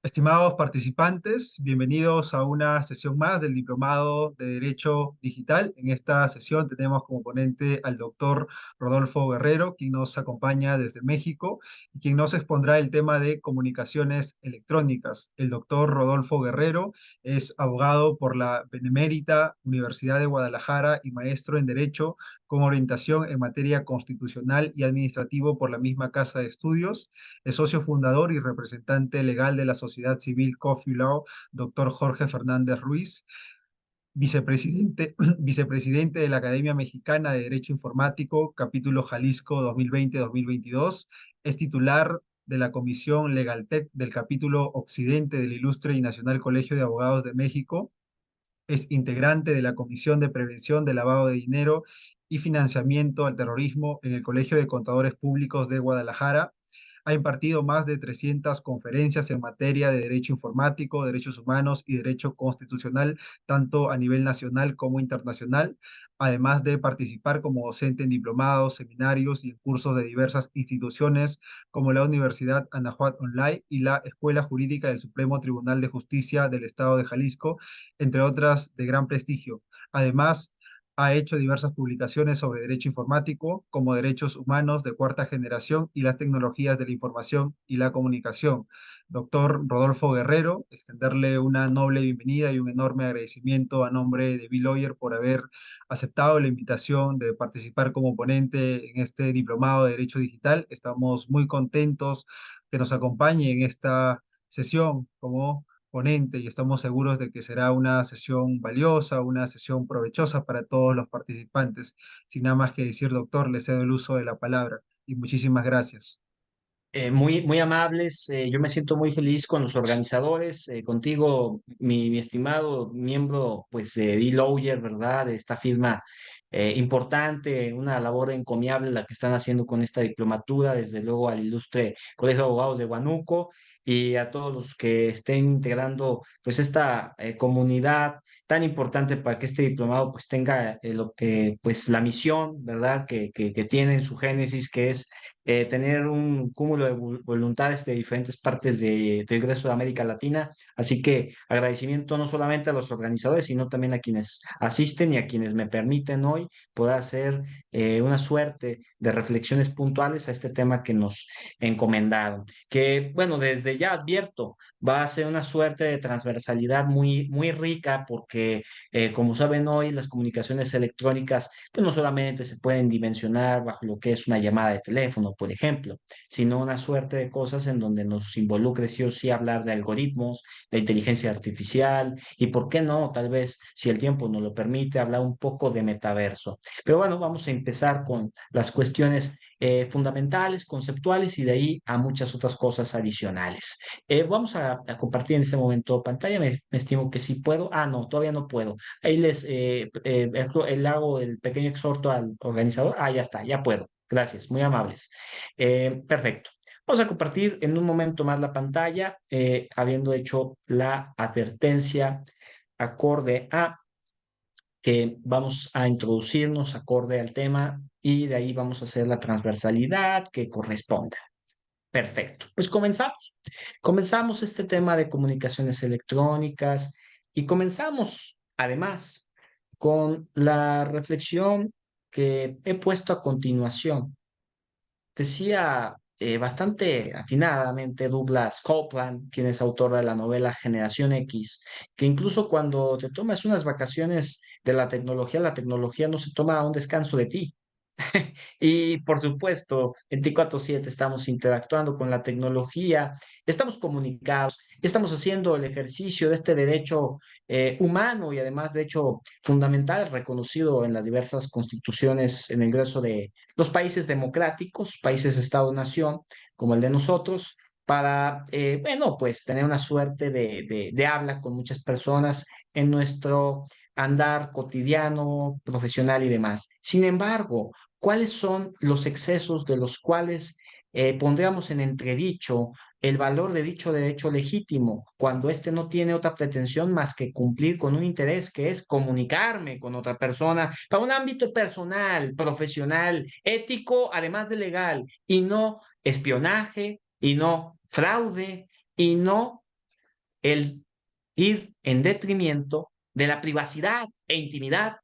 Estimados participantes, bienvenidos a una sesión más del Diplomado de Derecho Digital. En esta sesión tenemos como ponente al doctor Rodolfo Guerrero, quien nos acompaña desde México y quien nos expondrá el tema de comunicaciones electrónicas. El doctor Rodolfo Guerrero es abogado por la Benemérita Universidad de Guadalajara y maestro en Derecho con orientación en materia constitucional y administrativo por la misma Casa de Estudios. Es socio fundador y representante legal de la Sociedad Civil Coffee Law, doctor Jorge Fernández Ruiz, vicepresidente, vicepresidente de la Academia Mexicana de Derecho Informático, capítulo Jalisco 2020-2022. Es titular de la Comisión Legaltec del capítulo Occidente del Ilustre y Nacional Colegio de Abogados de México. Es integrante de la Comisión de Prevención del Lavado de Dinero y Financiamiento al Terrorismo en el Colegio de Contadores Públicos de Guadalajara. Ha impartido más de 300 conferencias en materia de derecho informático, derechos humanos y derecho constitucional, tanto a nivel nacional como internacional, además de participar como docente en diplomados, seminarios y en cursos de diversas instituciones como la Universidad Anahuac Online y la Escuela Jurídica del Supremo Tribunal de Justicia del Estado de Jalisco, entre otras de gran prestigio. Además, ha hecho diversas publicaciones sobre derecho informático, como derechos humanos de cuarta generación y las tecnologías de la información y la comunicación. Doctor Rodolfo Guerrero, extenderle una noble bienvenida y un enorme agradecimiento a nombre de Lawyer por haber aceptado la invitación de participar como ponente en este diplomado de Derecho Digital. Estamos muy contentos que nos acompañe en esta sesión como ponente y estamos seguros de que será una sesión valiosa, una sesión provechosa para todos los participantes. Sin nada más que decir, doctor, le cedo el uso de la palabra y muchísimas gracias. Muy amables. Yo me siento muy feliz con los organizadores, contigo, mi estimado miembro, pues, D-Lawyer, ¿verdad? De esta firma importante, una labor encomiable la que están haciendo con esta diplomatura, desde luego al ilustre Colegio de Abogados de Huánuco y a todos los que estén integrando, pues, esta comunidad tan importante para que este diplomado, pues, tenga pues, la misión, ¿verdad? Que tiene en su génesis, que es tener un cúmulo de voluntades de diferentes partes del Grueso de América Latina. Así que agradecimiento no solamente a los organizadores, sino también a quienes asisten y a quienes me permiten hoy poder hacer una suerte de reflexiones puntuales a este tema que nos encomendaron. Que, bueno, desde ya advierto, va a ser una suerte de transversalidad muy rica porque, como saben hoy, las comunicaciones electrónicas pues no solamente se pueden dimensionar bajo lo que es una llamada de teléfono, por ejemplo, sino una suerte de cosas en donde nos involucre sí o sí hablar de algoritmos, de inteligencia artificial y, ¿por qué no? Tal vez, si el tiempo nos lo permite, hablar un poco de metaverso. Pero bueno, vamos a empezar con las cuestiones fundamentales, conceptuales y de ahí a muchas otras cosas adicionales. Vamos a compartir en este momento pantalla, me estimo que sí puedo. Ah, no, todavía no puedo. Ahí le hago el pequeño exhorto al organizador. Ah, ya está, ya puedo. Gracias, muy amables. Perfecto. Vamos a compartir en un momento más la pantalla, habiendo hecho la advertencia acorde a que vamos a introducirnos acorde al tema y de ahí vamos a hacer la transversalidad que corresponda. Perfecto. Pues comenzamos. Comenzamos este tema de comunicaciones electrónicas y comenzamos además con la reflexión que he puesto a continuación. Decía bastante atinadamente Douglas Copeland, quien es autor de la novela Generación X, que incluso cuando te tomas unas vacaciones de la tecnología no se toma un descanso de ti. Y por supuesto, 24/7 estamos interactuando con la tecnología, estamos comunicados, estamos haciendo el ejercicio de este derecho humano y además de hecho fundamental, reconocido en las diversas constituciones en el ingreso de los países democráticos, países Estado-nación, como el de nosotros, para, bueno, pues tener una suerte de habla con muchas personas en nuestro andar cotidiano, profesional y demás. Sin embargo, ¿cuáles son los excesos de los cuales pondríamos en entredicho el valor de dicho derecho legítimo cuando éste no tiene otra pretensión más que cumplir con un interés que es comunicarme con otra persona para un ámbito personal, profesional, ético, además de legal, y no espionaje, y no fraude, y no el ir en detrimento de la privacidad e intimidad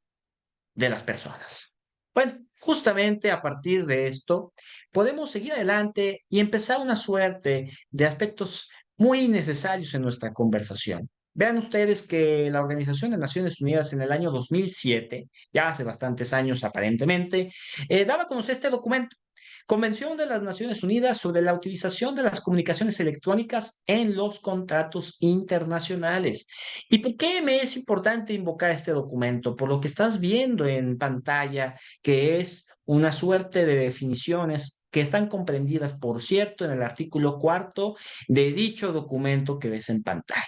de las personas. Bueno, justamente a partir de esto, podemos seguir adelante y empezar una suerte de aspectos muy necesarios en nuestra conversación. Vean ustedes que la Organización de Naciones Unidas en el año 2007, ya hace bastantes años aparentemente, daba a conocer este documento. Convención de las Naciones Unidas sobre la utilización de las comunicaciones electrónicas en los contratos internacionales. ¿Y por qué me es importante invocar este documento? Por lo que estás viendo en pantalla, que es una suerte de definiciones que están comprendidas, por cierto, en el artículo cuarto de dicho documento que ves en pantalla.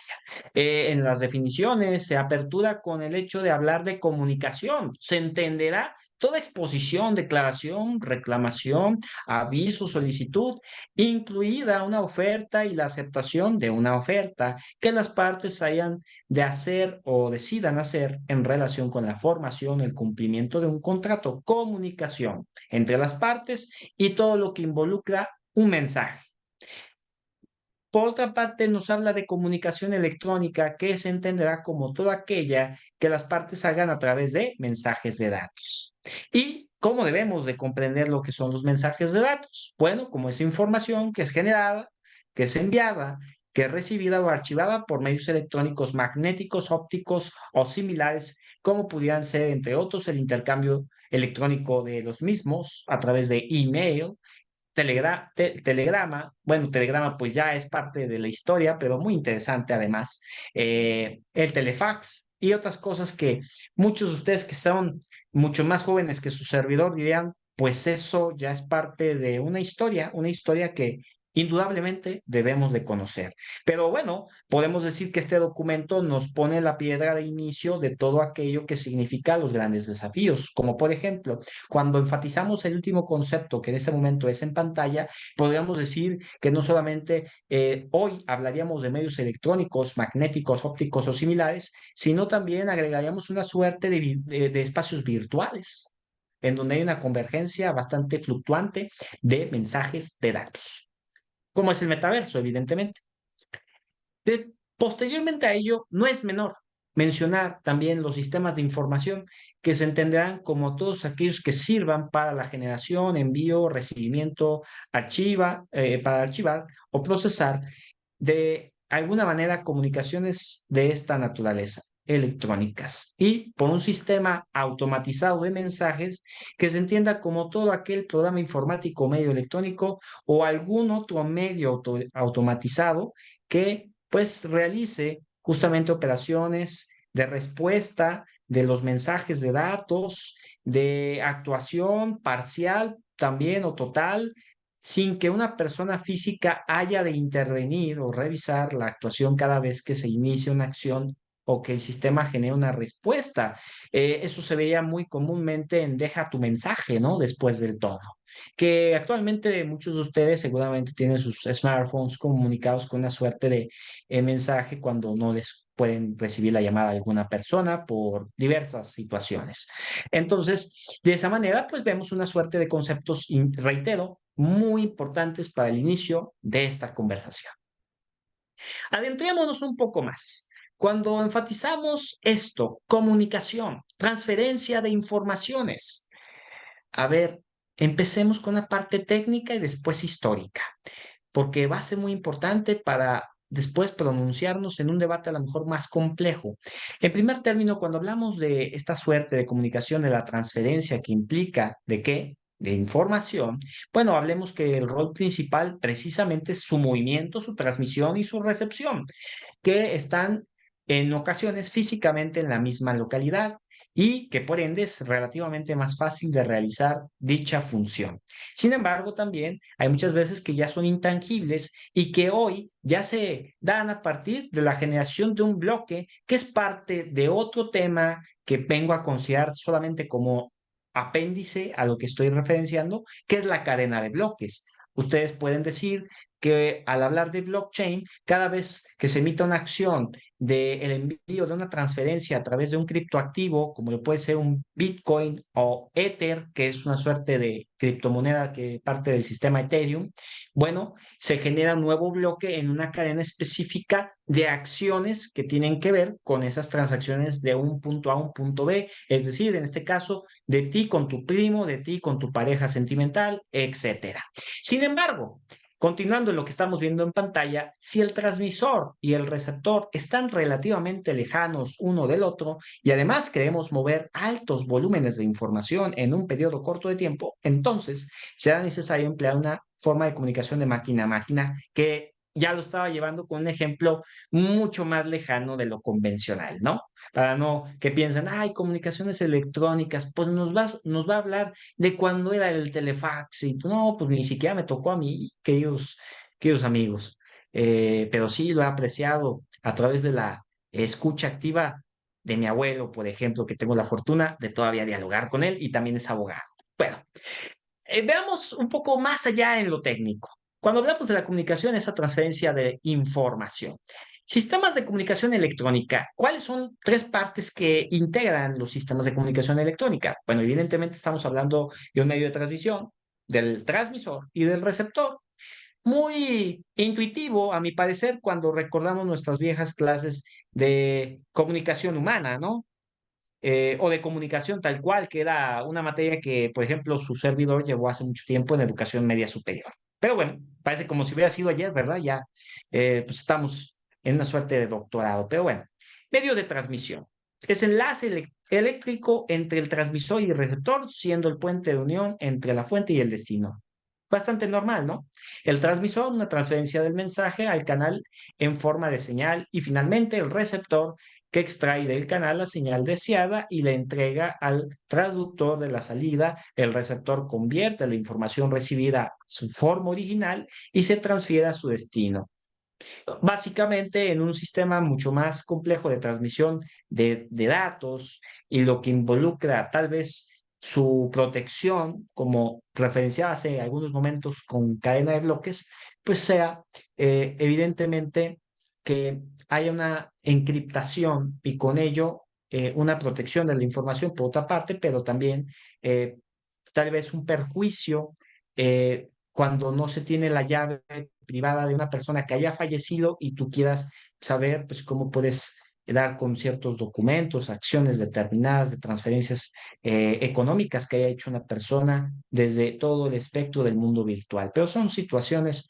En las definiciones se apertura con el hecho de hablar de comunicación. Se entenderá toda exposición, declaración, reclamación, aviso, solicitud, incluida una oferta y la aceptación de una oferta que las partes hayan de hacer o decidan hacer en relación con la formación, el cumplimiento de un contrato, comunicación entre las partes y todo lo que involucra un mensaje. Por otra parte, nos habla de comunicación electrónica, que se entenderá como toda aquella que las partes hagan a través de mensajes de datos. ¿Y cómo debemos de comprender lo que son los mensajes de datos? Bueno, como es información que es generada, que es enviada, que es recibida o archivada por medios electrónicos magnéticos, ópticos o similares, como pudieran ser, entre otros, el intercambio electrónico de los mismos a través de email, Telegrama, bueno, Telegrama pues ya es parte de la historia, pero muy interesante además, el telefax y otras cosas que muchos de ustedes que son mucho más jóvenes que su servidor dirían, pues eso ya es parte de una historia que indudablemente debemos de conocer. Pero bueno, podemos decir que este documento nos pone la piedra de inicio de todo aquello que significa los grandes desafíos, como por ejemplo, cuando enfatizamos el último concepto que en este momento es en pantalla, podríamos decir que no solamente hoy hablaríamos de medios electrónicos, magnéticos, ópticos o similares, sino también agregaríamos una suerte de espacios virtuales, en donde hay una convergencia bastante fluctuante de mensajes de datos, como es el metaverso, evidentemente. Posteriormente a ello, no es menor mencionar también los sistemas de información que se entenderán como todos aquellos que sirvan para la generación, envío, recibimiento, para archivar o procesar de alguna manera comunicaciones de esta naturaleza electrónicas y por un sistema automatizado de mensajes que se entienda como todo aquel programa informático medio electrónico o algún otro medio automatizado que pues realice justamente operaciones de respuesta de los mensajes de datos, de actuación parcial también o total, sin que una persona física haya de intervenir o revisar la actuación cada vez que se inicia una acción o que el sistema genere una respuesta. Eso se veía muy comúnmente en deja tu mensaje, ¿no? Después del tono. Que actualmente muchos de ustedes seguramente tienen sus smartphones comunicados con una suerte de mensaje cuando no les pueden recibir la llamada de alguna persona por diversas situaciones. Entonces, de esa manera, pues vemos una suerte de conceptos, reitero, muy importantes para el inicio de esta conversación. Adentrémonos un poco más. Cuando enfatizamos esto, comunicación, transferencia de informaciones, a ver, empecemos con la parte técnica y después histórica, porque va a ser muy importante para después pronunciarnos en un debate a lo mejor más complejo. En primer término, cuando hablamos de esta suerte de comunicación, de la transferencia que implica de qué, de información, bueno, hablemos que el rol principal precisamente es su movimiento, su transmisión y su recepción, que están en ocasiones físicamente en la misma localidad y que por ende es relativamente más fácil de realizar dicha función. Sin embargo, también hay muchas veces que ya son intangibles y que hoy ya se dan a partir de la generación de un bloque que es parte de otro tema que vengo a considerar solamente como apéndice a lo que estoy referenciando, que es la cadena de bloques. Ustedes pueden decir que al hablar de blockchain, cada vez que se emita una acción del envío de una transferencia a través de un criptoactivo, como lo puede ser un Bitcoin o Ether, que es una suerte de criptomoneda que parte del sistema Ethereum, bueno, se genera un nuevo bloque en una cadena específica de acciones que tienen que ver con esas transacciones de un punto A a un punto B, es decir, en este caso, de ti con tu primo, de ti con tu pareja sentimental, etcétera. Sin embargo, continuando en lo que estamos viendo en pantalla, si el transmisor y el receptor están relativamente lejanos uno del otro y además queremos mover altos volúmenes de información en un periodo corto de tiempo, entonces será necesario emplear una forma de comunicación de máquina a máquina que ya lo estaba llevando con un ejemplo mucho más lejano de lo convencional, ¿no? Para no que piensen, ay, comunicaciones electrónicas, pues nos va a hablar de cuando era el telefax y no, pues ni siquiera me tocó a mí, queridos amigos. Pero sí lo he apreciado a través de la escucha activa de mi abuelo, por ejemplo, que tengo la fortuna de todavía dialogar con él y también es abogado. Bueno, veamos un poco más allá en lo técnico. Cuando hablamos de la comunicación, esa transferencia de información. Sistemas de comunicación electrónica. ¿Cuáles son tres partes que integran los sistemas de comunicación electrónica? Bueno, evidentemente estamos hablando de un medio de transmisión, del transmisor y del receptor. Muy intuitivo, a mi parecer, cuando recordamos nuestras viejas clases de comunicación humana, ¿no? O de comunicación tal cual, que era una materia que, por ejemplo, su servidor llevó hace mucho tiempo en educación media superior. Pero bueno, parece como si hubiera sido ayer, ¿verdad? Ya pues estamos en una suerte de doctorado. Pero bueno, medio de transmisión. Es enlace eléctrico entre el transmisor y el receptor, siendo el puente de unión entre la fuente y el destino. Bastante normal, ¿no? El transmisor, una transferencia del mensaje al canal en forma de señal y finalmente el receptor que extrae del canal la señal deseada y la entrega al traductor de la salida. El receptor convierte la información recibida a su forma original y se transfiere a su destino. Básicamente en un sistema mucho más complejo de transmisión de datos y lo que involucra tal vez su protección, como referenciaba hace algunos momentos con cadena de bloques, pues sea evidentemente que haya una encriptación y con ello una protección de la información por otra parte, pero también eh, tal vez un perjuicio cuando no se tiene la llave privada de una persona que haya fallecido y tú quieras saber pues cómo puedes dar con ciertos documentos, acciones determinadas de transferencias económicas que haya hecho una persona desde todo el espectro del mundo virtual. Pero son situaciones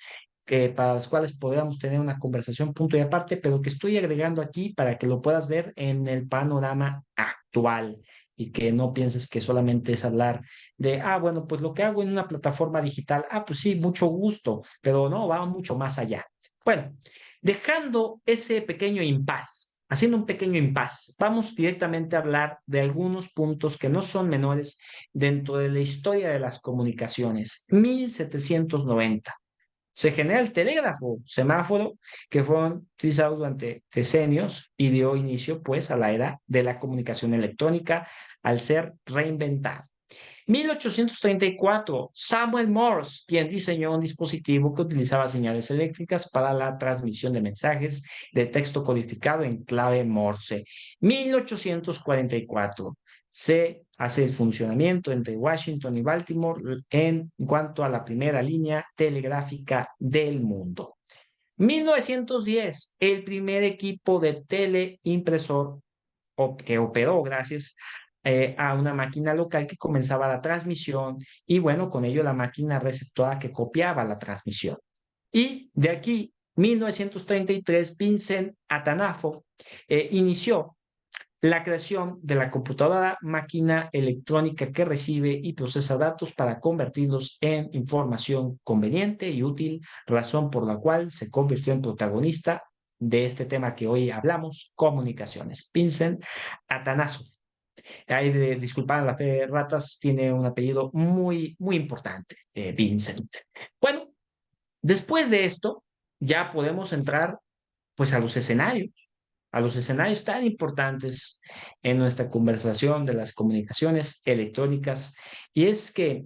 para las cuales podríamos tener una conversación punto y aparte, pero que estoy agregando aquí para que lo puedas ver en el panorama actual y que no pienses que solamente es hablar de, bueno, pues lo que hago en una plataforma digital, pues sí, mucho gusto, pero no, va mucho más allá. Bueno, dejando ese pequeño impasse, haciendo un pequeño impasse, vamos directamente a hablar de algunos puntos que no son menores dentro de la historia de las comunicaciones. 1790 se genera el telégrafo, semáforo, que fueron utilizados durante decenios y dio inicio pues a la era de la comunicación electrónica al ser reinventado. 1834, Samuel Morse, quien diseñó un dispositivo que utilizaba señales eléctricas para la transmisión de mensajes de texto codificado en clave Morse. 1844, se hace el funcionamiento entre Washington y Baltimore en cuanto a la primera línea telegráfica del mundo. 1910, el primer equipo de teleimpresor que operó gracias a una máquina local que comenzaba la transmisión y bueno, con ello la máquina receptora que copiaba la transmisión. Y de aquí, 1933, Vincent Atanafo inició la creación de la computadora máquina electrónica que recibe y procesa datos para convertirlos en información conveniente y útil, razón por la cual se convirtió en protagonista de este tema que hoy hablamos, comunicaciones. Vincent Atanasov. Ahí disculpar la fe de ratas, tiene un apellido muy, muy importante, Vincent. Bueno, después de esto, ya podemos entrar pues a los escenarios tan importantes en nuestra conversación de las comunicaciones electrónicas. Y es que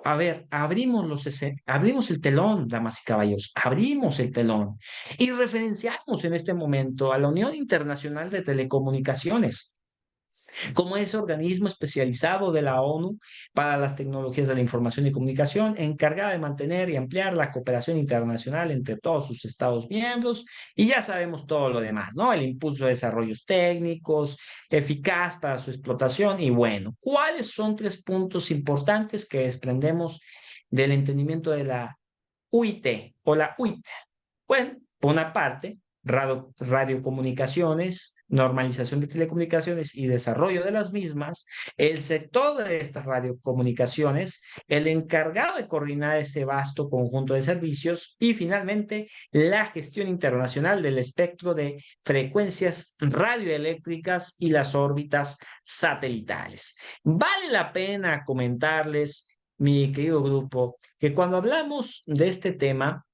A ver, abrimos el telón, damas y caballeros, abrimos el telón y referenciamos en este momento a la Unión Internacional de Telecomunicaciones como ese organismo especializado de la ONU para las tecnologías de la información y comunicación, encargada de mantener y ampliar la cooperación internacional entre todos sus Estados miembros, y ya sabemos todo lo demás, ¿no? El impulso de desarrollos técnicos, eficaz para su explotación, y bueno, ¿cuáles son tres puntos importantes que desprendemos del entendimiento de la UIT o la UIT? Bueno, por una parte, radiocomunicaciones, normalización de telecomunicaciones y desarrollo de las mismas, el sector de estas radiocomunicaciones, el encargado de coordinar este vasto conjunto de servicios y finalmente la gestión internacional del espectro de frecuencias radioeléctricas y las órbitas satelitales. Vale la pena comentarles, mi querido grupo, que cuando hablamos de este tema,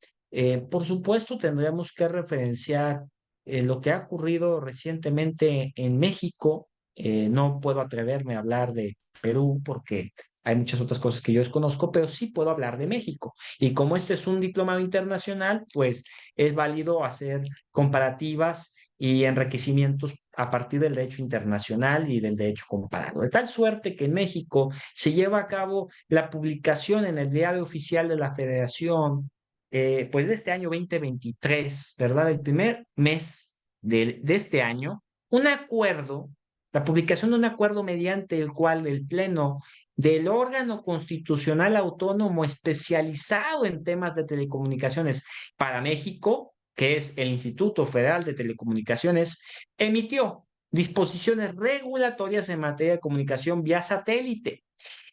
por supuesto, tendríamos que referenciar lo que ha ocurrido recientemente en México. No puedo atreverme a hablar de Perú porque hay muchas otras cosas que yo desconozco, pero sí puedo hablar de México. Y como este es un diplomado internacional, pues es válido hacer comparativas y enriquecimientos a partir del derecho internacional y del derecho comparado. De tal suerte que en México se lleva a cabo la publicación en el Diario Oficial de la Federación pues de este año 2023, ¿verdad? El primer mes de este año, un acuerdo, la publicación de un acuerdo mediante el cual el Pleno del órgano constitucional autónomo especializado en temas de telecomunicaciones para México, que es el Instituto Federal de Telecomunicaciones, emitió disposiciones regulatorias en materia de comunicación vía satélite.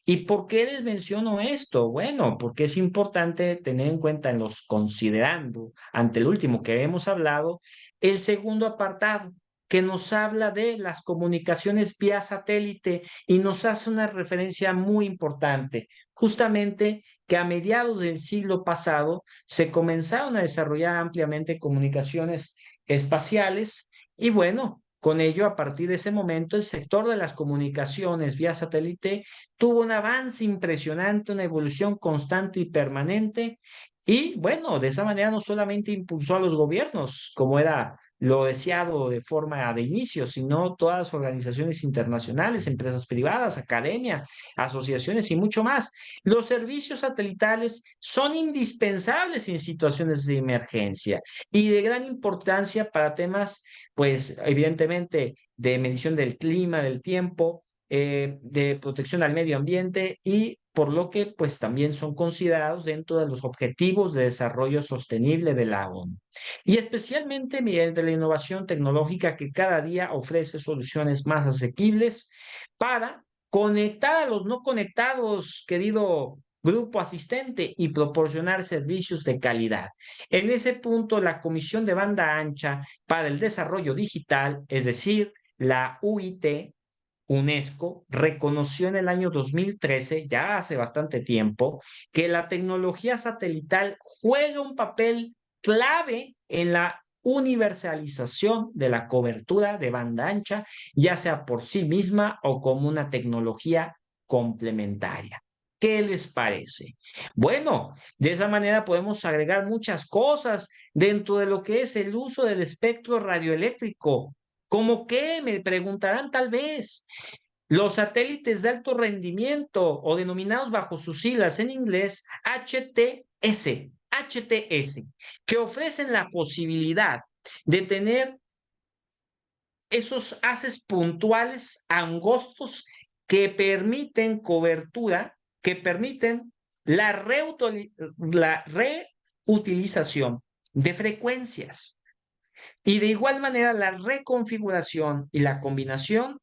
¿Y por qué les menciono esto? Bueno, porque es importante tener en cuenta en los considerando, ante el último que hemos hablado, el segundo apartado, que nos habla de las comunicaciones vía satélite y nos hace una referencia muy importante, justamente que a mediados del siglo pasado se comenzaron a desarrollar ampliamente comunicaciones espaciales y bueno, con ello, a partir de ese momento, el sector de las comunicaciones vía satélite tuvo un avance impresionante, una evolución constante y permanente. Y bueno, de esa manera no solamente impulsó a los gobiernos, como era lo deseado de forma de inicio, sino todas las organizaciones internacionales, empresas privadas, academia, asociaciones y mucho más. Los servicios satelitales son indispensables en situaciones de emergencia y de gran importancia para temas, pues evidentemente, de medición del clima, del tiempo, de protección al medio ambiente y por lo que pues también son considerados dentro de los objetivos de desarrollo sostenible de la ONU. Y especialmente mediante la innovación tecnológica que cada día ofrece soluciones más asequibles para conectar a los no conectados, querido grupo asistente, y proporcionar servicios de calidad. En ese punto, la Comisión de Banda Ancha para el Desarrollo Digital, es decir, la UIT, UNESCO reconoció en el año 2013, ya hace bastante tiempo, que la tecnología satelital juega un papel clave en la universalización de la cobertura de banda ancha, ya sea por sí misma o como una tecnología complementaria. ¿Qué les parece? Bueno, de esa manera podemos agregar muchas cosas dentro de lo que es el uso del espectro radioeléctrico. ¿Cómo qué? Me preguntarán tal vez. Los satélites de alto rendimiento o denominados bajo sus siglas en inglés HTS, que ofrecen la posibilidad de tener esos haces puntuales angostos que permiten cobertura, que permiten la reutilización de frecuencias y de igual manera la reconfiguración y la combinación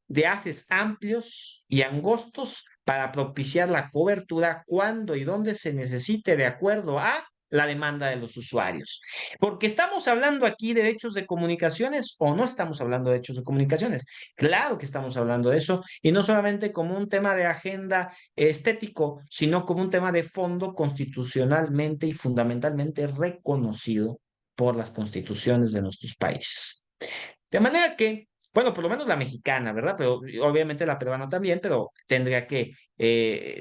de haces amplios y angostos para propiciar la cobertura cuando y donde se necesite de acuerdo a la demanda de los usuarios. Porque estamos hablando aquí de derechos de comunicaciones o no estamos hablando de derechos de comunicaciones. Claro que estamos hablando de eso y no solamente como un tema de agenda estético, sino como un tema de fondo constitucionalmente y fundamentalmente reconocido por las constituciones de nuestros países. De manera que bueno, por lo menos la mexicana, ¿verdad? Pero obviamente la peruana también, pero tendría que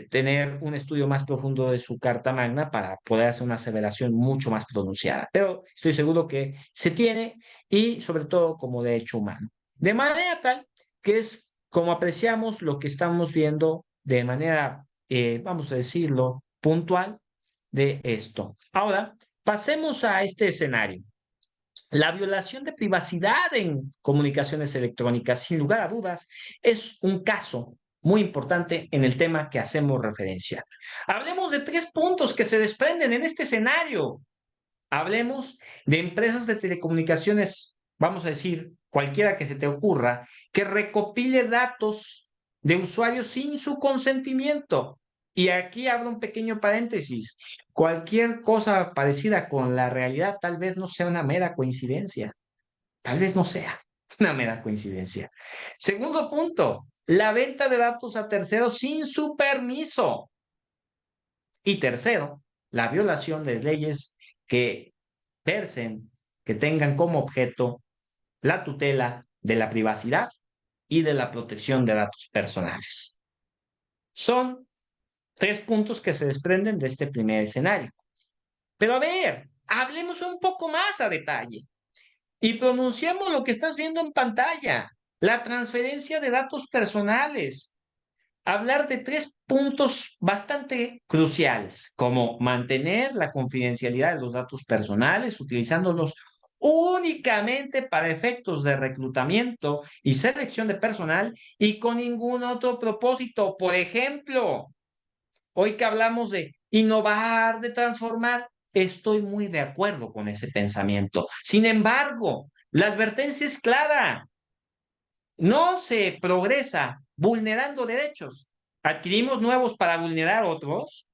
tener un estudio más profundo de su Carta Magna para poder hacer una aseveración mucho más pronunciada. Pero estoy seguro que se tiene y sobre todo como derecho humano. De manera tal que es como apreciamos lo que estamos viendo de manera, vamos a decirlo, puntual de esto. Ahora, pasemos a este escenario. La violación de privacidad en comunicaciones electrónicas, sin lugar a dudas, es un caso muy importante en el tema que hacemos referencia. Hablemos de 3 puntos que se desprenden en este escenario. Hablemos de empresas de telecomunicaciones, vamos a decir, cualquiera que se te ocurra, que recopile datos de usuarios sin su consentimiento. Y aquí abro un pequeño paréntesis. Cualquier cosa parecida con la realidad tal vez no sea una mera coincidencia. Tal vez no sea una mera coincidencia. Segundo punto, la venta de datos a terceros sin su permiso. Y tercero, la violación de leyes que versen, que tengan como objeto la tutela de la privacidad y de la protección de datos personales. Son 3 puntos que se desprenden de este primer escenario. Pero a ver, hablemos un poco más a detalle y pronunciamos lo que estás viendo en pantalla, la transferencia de datos personales. Hablar de 3 puntos bastante cruciales, como mantener la confidencialidad de los datos personales, utilizándolos únicamente para efectos de reclutamiento y selección de personal y con ningún otro propósito. Por ejemplo, hoy que hablamos de innovar, de transformar, estoy muy de acuerdo con ese pensamiento. Sin embargo, la advertencia es clara. No se progresa vulnerando derechos. Adquirimos nuevos para vulnerar otros.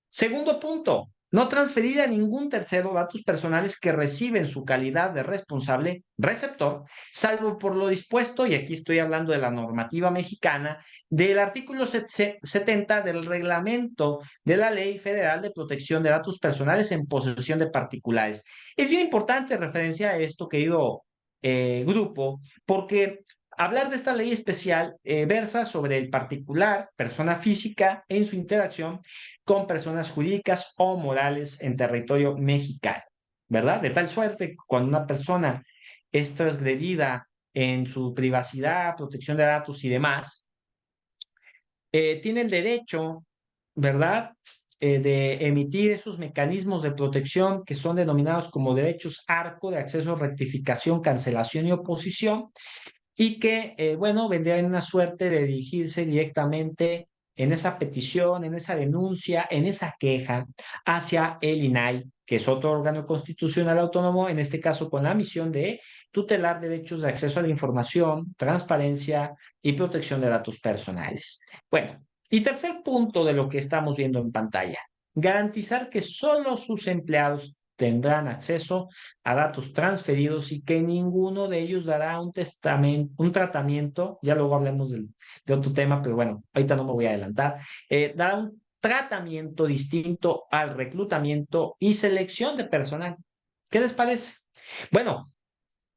Segundo punto, no transferir a ningún tercero datos personales que reciben su calidad de responsable receptor, salvo por lo dispuesto, y aquí estoy hablando de la normativa mexicana, del artículo 70 del reglamento de la Ley Federal de Protección de Datos Personales en posesión de particulares. Es bien importante referencia a esto, querido grupo, porque hablar de esta ley especial versa sobre el particular, persona física, en su interacción con personas jurídicas o morales en territorio mexicano, ¿verdad? De tal suerte que cuando una persona es transgredida en su privacidad, protección de datos y demás, tiene el derecho, ¿verdad? De emitir esos mecanismos de protección que son denominados como derechos ARCO de acceso, rectificación, cancelación y oposición, y que, bueno, vendría en una suerte de dirigirse directamente en esa petición, en esa denuncia, en esa queja hacia el INAI, que es otro órgano constitucional autónomo, en este caso con la misión de tutelar derechos de acceso a la información, transparencia y protección de datos personales. Bueno, y tercer punto de lo que estamos viendo en pantalla, garantizar que solo sus empleados tendrán acceso a datos transferidos y que ninguno de ellos dará un tratamiento, ya luego hablemos de otro tema, pero bueno, ahorita no me voy a adelantar, dará un tratamiento distinto al reclutamiento y selección de personal. ¿Qué les parece? Bueno,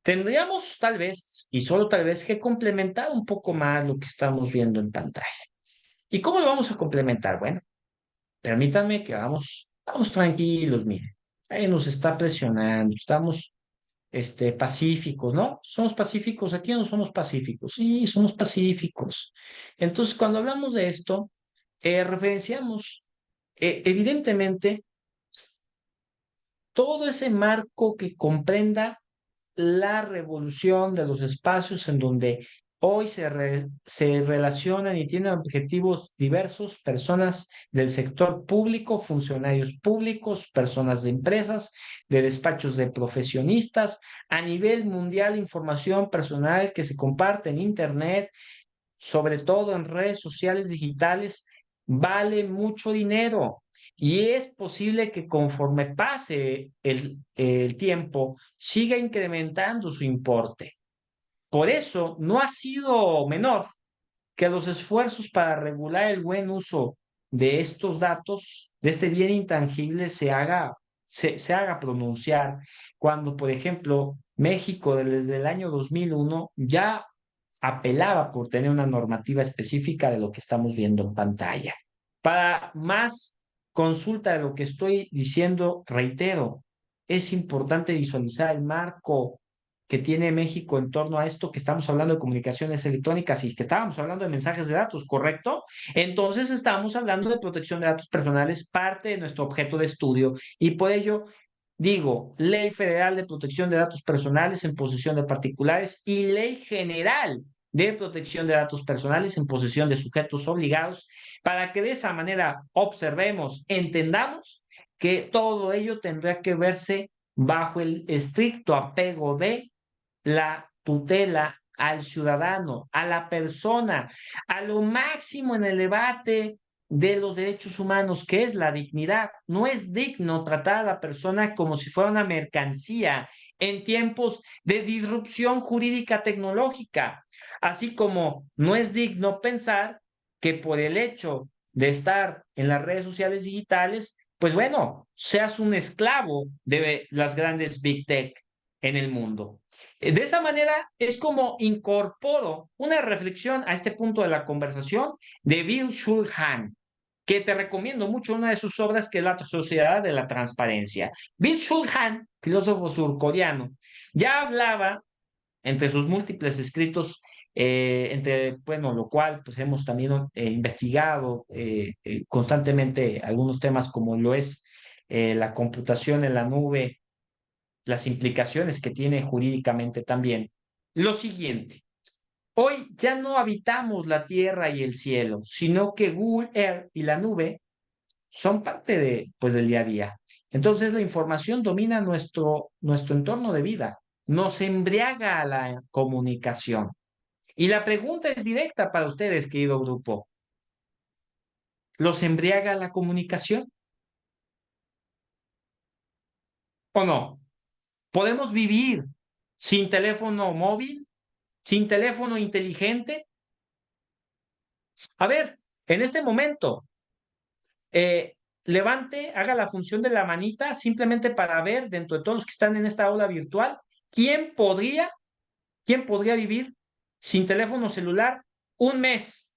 tendríamos tal vez, y solo tal vez, que complementar un poco más lo que estamos viendo en pantalla. ¿Y cómo lo vamos a complementar? Bueno, permítanme que vamos tranquilos, miren. Ahí nos está presionando, estamos pacíficos, ¿no? Somos pacíficos, aquí no somos pacíficos, sí, somos pacíficos. Entonces, cuando hablamos de esto, referenciamos evidentemente todo ese marco que comprenda la revolución de los espacios en donde hoy se relacionan y tienen objetivos diversos, personas del sector público, funcionarios públicos, personas de empresas, de despachos de profesionistas, a nivel mundial, información personal que se comparte en Internet, sobre todo en redes sociales digitales, vale mucho dinero. Y es posible que conforme pase el tiempo, siga incrementando su importe. Por eso, no ha sido menor que los esfuerzos para regular el buen uso de estos datos, de este bien intangible, se haga se haga pronunciar cuando, por ejemplo, México desde el año 2001 ya apelaba por tener una normativa específica de lo que estamos viendo en pantalla. Para más consulta de lo que estoy diciendo, reitero, es importante visualizar el marco que tiene México en torno a esto que estamos hablando de comunicaciones electrónicas y que estábamos hablando de mensajes de datos, ¿correcto? Entonces estamos hablando de protección de datos personales, parte de nuestro objeto de estudio, y por ello digo, Ley Federal de Protección de Datos Personales en posesión de particulares y Ley General de Protección de Datos Personales en posesión de sujetos obligados, para que de esa manera observemos, entendamos que todo ello tendrá que verse bajo el estricto apego de la tutela al ciudadano, a la persona, a lo máximo en el debate de los derechos humanos, que es la dignidad. No es digno tratar a la persona como si fuera una mercancía en tiempos de disrupción jurídica tecnológica, así como no es digno pensar que por el hecho de estar en las redes sociales digitales, pues bueno, seas un esclavo de las grandes big tech en el mundo. De esa manera es como incorporo una reflexión a este punto de la conversación de Byung-Chul Han, que te recomiendo mucho una de sus obras, que es La Sociedad de la Transparencia. Byung-Chul Han, filósofo surcoreano, ya hablaba entre sus múltiples escritos, bueno, lo cual pues hemos también investigado constantemente algunos temas como lo es la computación en la nube, las implicaciones que tiene jurídicamente también. Lo siguiente, hoy ya no habitamos la tierra y el cielo, sino que Google Earth y la nube son parte pues, del día a día. Entonces la información domina nuestro entorno de vida, nos embriaga a la comunicación. Y la pregunta es directa para ustedes, querido grupo. ¿Los embriaga la comunicación o no? ¿Podemos vivir sin teléfono móvil, sin teléfono inteligente? A ver, en este momento, levante, haga la función de la manita simplemente para ver dentro de todos los que están en esta aula virtual, ¿quién podría, quién podría vivir sin teléfono celular un mes?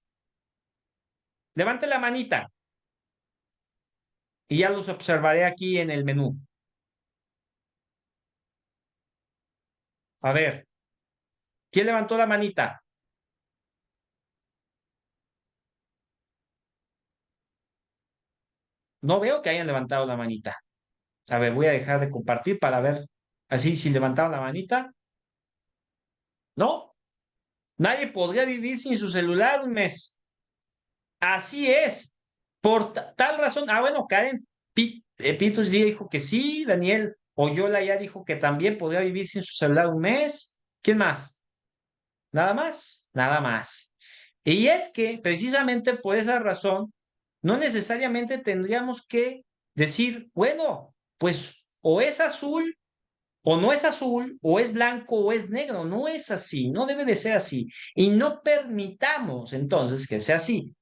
Levante la manita y ya los observaré aquí en el menú. A ver, ¿quién levantó la manita? No veo que hayan levantado la manita. A ver, voy a dejar de compartir para ver así si levantaron la manita. No, nadie podría vivir sin su celular un mes. Así es. Por tal razón. Ah, bueno, Karen Pitus ya dijo que sí. Daniel Oyola ya dijo que también podría vivir sin su celular un mes. ¿Quién más? Nada más. Nada más. Y es que precisamente por esa razón, no necesariamente tendríamos que decir, bueno, pues o es azul o no es azul, o es blanco o es negro. No es así, no debe de ser así. Y no permitamos entonces que sea así,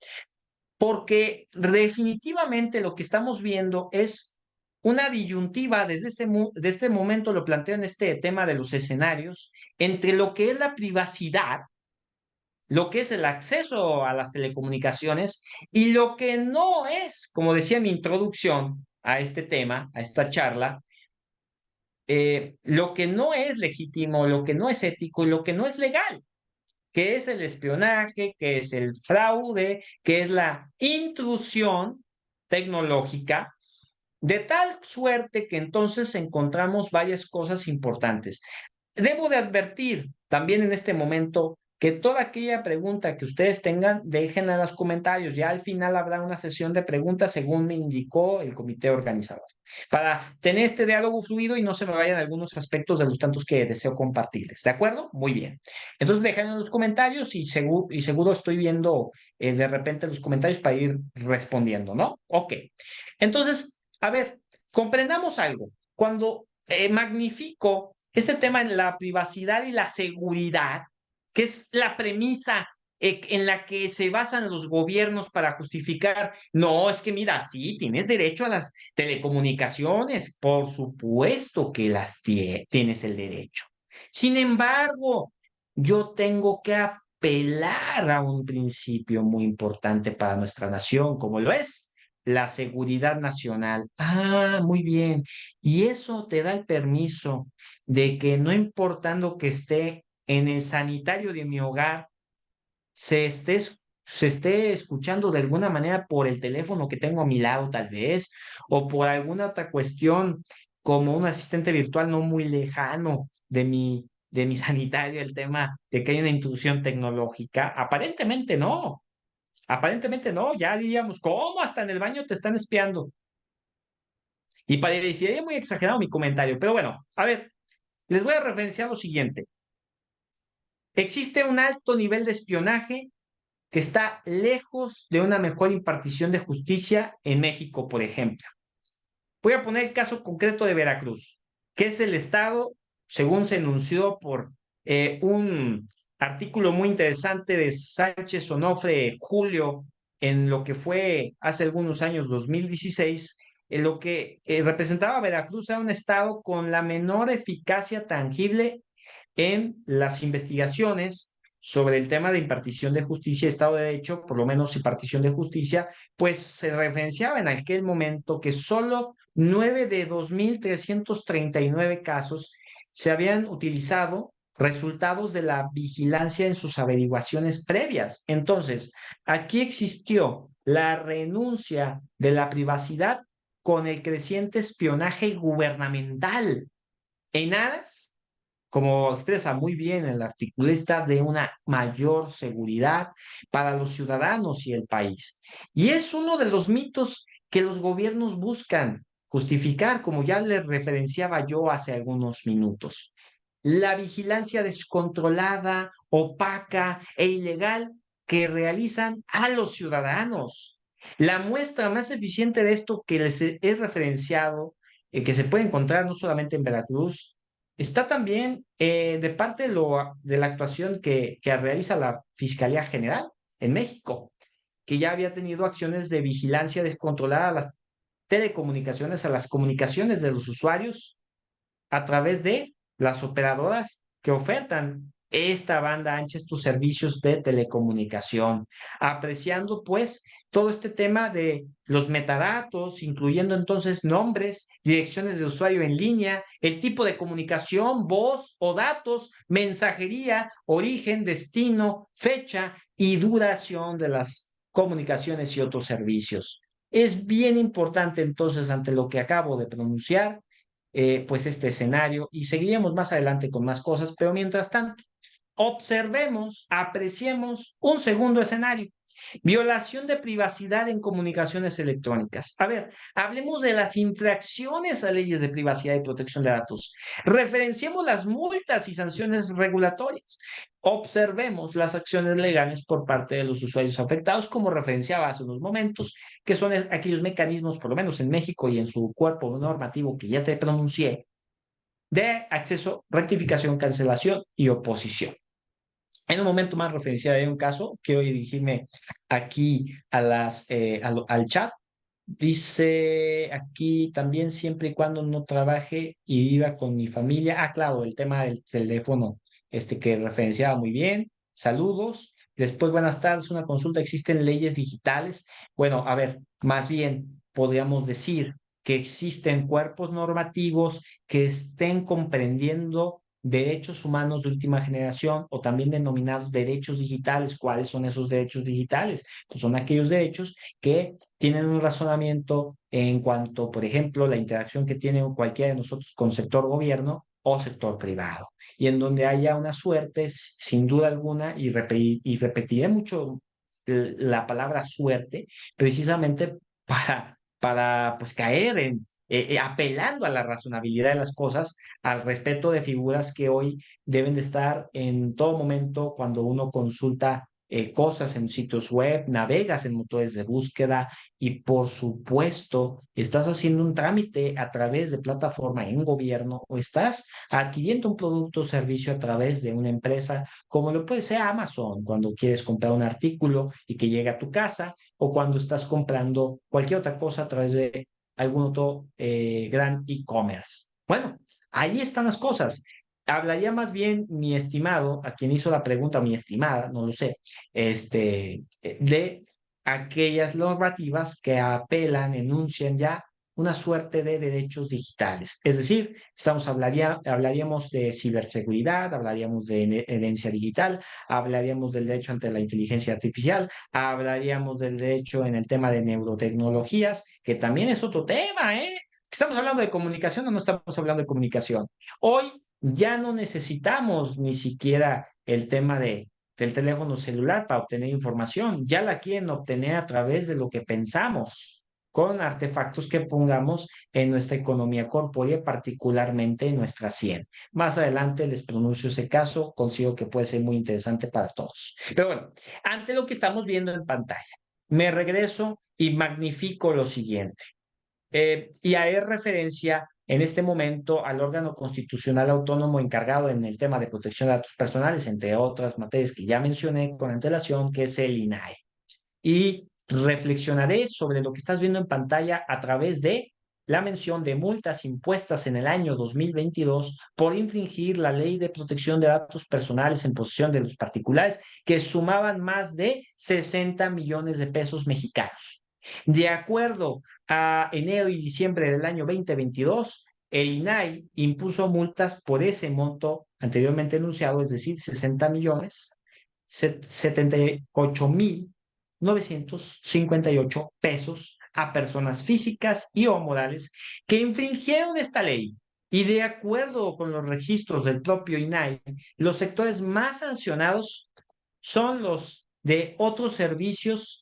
porque definitivamente lo que estamos viendo es una disyuntiva desde este momento, lo planteo en este tema de los escenarios, entre lo que es la privacidad, lo que es el acceso a las telecomunicaciones y lo que no es, como decía en mi introducción a este tema, a esta charla, lo que no es legítimo, lo que no es ético y lo que no es legal, que es el espionaje, que es el fraude, que es la intrusión tecnológica, de tal suerte que entonces encontramos varias cosas importantes. Debo de advertir también en este momento que toda aquella pregunta que ustedes tengan, déjenla en los comentarios. Ya al final habrá una sesión de preguntas según me indicó el comité organizador, para tener este diálogo fluido y no se me vayan algunos aspectos de los tantos que deseo compartirles. ¿De acuerdo? Muy bien. Entonces déjenlo en los comentarios y seguro estoy viendo de repente los comentarios para ir respondiendo, ¿no? Ok. Entonces, a ver, comprendamos algo. Cuando magnifico este tema en la privacidad y la seguridad, que es la premisa en la que se basan los gobiernos para justificar, no, es que mira, sí, tienes derecho a las telecomunicaciones, por supuesto que tienes el derecho. Sin embargo, yo tengo que apelar a un principio muy importante para nuestra nación, como lo es la seguridad nacional. Ah, muy bien. Y eso te da el permiso de que no importando que esté en el sanitario de mi hogar, se esté, se esté escuchando de alguna manera por el teléfono que tengo a mi lado, tal vez, o por alguna otra cuestión, como un asistente virtual no muy lejano de mi sanitario, el tema de que hay una intrusión tecnológica. Aparentemente no, ya diríamos, ¿cómo? Hasta en el baño te están espiando. Y parecería muy exagerado mi comentario, pero bueno, a ver, les voy a referenciar lo siguiente. Existe un alto nivel de espionaje que está lejos de una mejor impartición de justicia en México, por ejemplo. Voy a poner el caso concreto de Veracruz, que es el estado, según se enunció por un artículo muy interesante de Sánchez Onofre Julio, en lo que fue hace algunos años, 2016, en lo que representaba a Veracruz a un estado con la menor eficacia tangible en las investigaciones sobre el tema de impartición de justicia y Estado de Derecho, por lo menos impartición de justicia, pues se referenciaba en aquel momento que solo 9 de 2.339 casos se habían utilizado resultados de la vigilancia en sus averiguaciones previas. Entonces, aquí existió la renuncia de la privacidad con el creciente espionaje gubernamental en aras, como expresa muy bien el articulista, de una mayor seguridad para los ciudadanos y el país. Y es uno de los mitos que los gobiernos buscan justificar, como ya les referenciaba yo hace algunos minutos. La vigilancia descontrolada, opaca e ilegal que realizan a los ciudadanos. La muestra más eficiente de esto que les he referenciado, que se puede encontrar no solamente en Veracruz, está también de parte de la actuación que realiza la Fiscalía General en México, que ya había tenido acciones de vigilancia descontrolada a las telecomunicaciones, a las comunicaciones de los usuarios a través de las operadoras que ofertan esta banda ancha, estos servicios de telecomunicación, apreciando pues todo este tema de los metadatos, incluyendo entonces nombres, direcciones de usuario en línea, el tipo de comunicación, voz o datos, mensajería, origen, destino, fecha y duración de las comunicaciones y otros servicios. Es bien importante entonces, ante lo que acabo de pronunciar, pues este escenario, y seguiremos más adelante con más cosas, pero mientras tanto, observemos, apreciemos un segundo escenario. Violación de privacidad en comunicaciones electrónicas. A ver, hablemos de las infracciones a leyes de privacidad y protección de datos. Referenciemos las multas y sanciones regulatorias. Observemos las acciones legales por parte de los usuarios afectados, como referenciaba hace unos momentos, que son aquellos mecanismos, por lo menos en México y en su cuerpo normativo que ya te pronuncié, de acceso, rectificación, cancelación y oposición. En un momento más referenciaré un caso. Quiero dirigirme aquí al chat. Dice aquí también siempre y cuando no trabaje y viva con mi familia. Ah, claro, el tema del teléfono, que referenciaba muy bien. Saludos. Después, buenas tardes. Una consulta. ¿Existen leyes digitales? Bueno, a ver, más bien podríamos decir que existen cuerpos normativos que estén comprendiendo derechos humanos de última generación o también denominados derechos digitales. ¿Cuáles son esos derechos digitales? Pues son aquellos derechos que tienen un razonamiento en cuanto, por ejemplo, la interacción que tiene cualquiera de nosotros con sector gobierno o sector privado, y en donde haya una suerte, sin duda alguna, y repetiré mucho la palabra suerte, precisamente para pues caer en, apelando a la razonabilidad de las cosas, al respeto de figuras que hoy deben de estar en todo momento cuando uno consulta cosas en sitios web, navegas en motores de búsqueda y por supuesto estás haciendo un trámite a través de plataforma en gobierno o estás adquiriendo un producto o servicio a través de una empresa como lo puede ser Amazon cuando quieres comprar un artículo y que llegue a tu casa o cuando estás comprando cualquier otra cosa a través de algún otro gran e-commerce. Bueno, ahí están las cosas. Hablaría más bien mi estimado, a quien hizo la pregunta, mi estimada, no lo sé, de aquellas normativas que apelan, enuncian ya una suerte de derechos digitales. Es decir, hablaríamos de ciberseguridad, hablaríamos de herencia digital, hablaríamos del derecho ante la inteligencia artificial, hablaríamos del derecho en el tema de neurotecnologías, que también es otro tema, ¿eh? ¿Estamos hablando de comunicación o no estamos hablando de comunicación? Hoy ya no necesitamos ni siquiera el tema del teléfono celular para obtener información, ya la quieren obtener a través de lo que pensamos, con artefactos que pongamos en nuestra economía corpórea, particularmente en nuestra 100. Más adelante les pronuncio ese caso, consigo que puede ser muy interesante para todos. Pero bueno, ante lo que estamos viendo en pantalla, me regreso y magnifico lo siguiente. Y haré referencia en este momento al órgano constitucional autónomo encargado en el tema de protección de datos personales, entre otras materias que ya mencioné con antelación, que es el INAE. Y reflexionaré sobre lo que estás viendo en pantalla a través de la mención de multas impuestas en el año 2022 por infringir la ley de protección de datos personales en posesión de los particulares, que sumaban más de 60 millones de pesos mexicanos. De acuerdo a enero y diciembre del año 2022, el INAI impuso multas por ese monto anteriormente enunciado, es decir, 60 millones, 78,958 pesos a personas físicas y o morales que infringieron esta ley. Y de acuerdo con los registros del propio INAI, los sectores más sancionados son los de otros servicios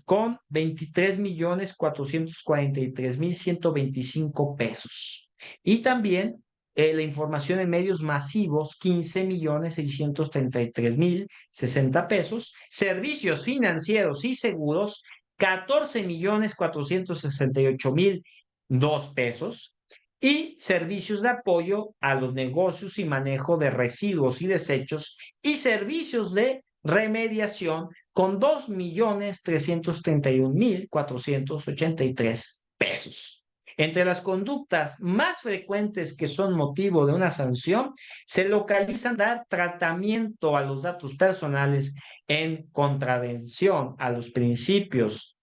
con 23,443,125 pesos. Y también la información en medios masivos, 15,633,060 pesos. Servicios financieros y seguros, 14,468,002 pesos. Y servicios de apoyo a los negocios y manejo de residuos y desechos y servicios de remediación con 2,331,483 pesos. Entre las conductas más frecuentes que son motivo de una sanción, se localizan dar tratamiento a los datos personales en contravención a los principios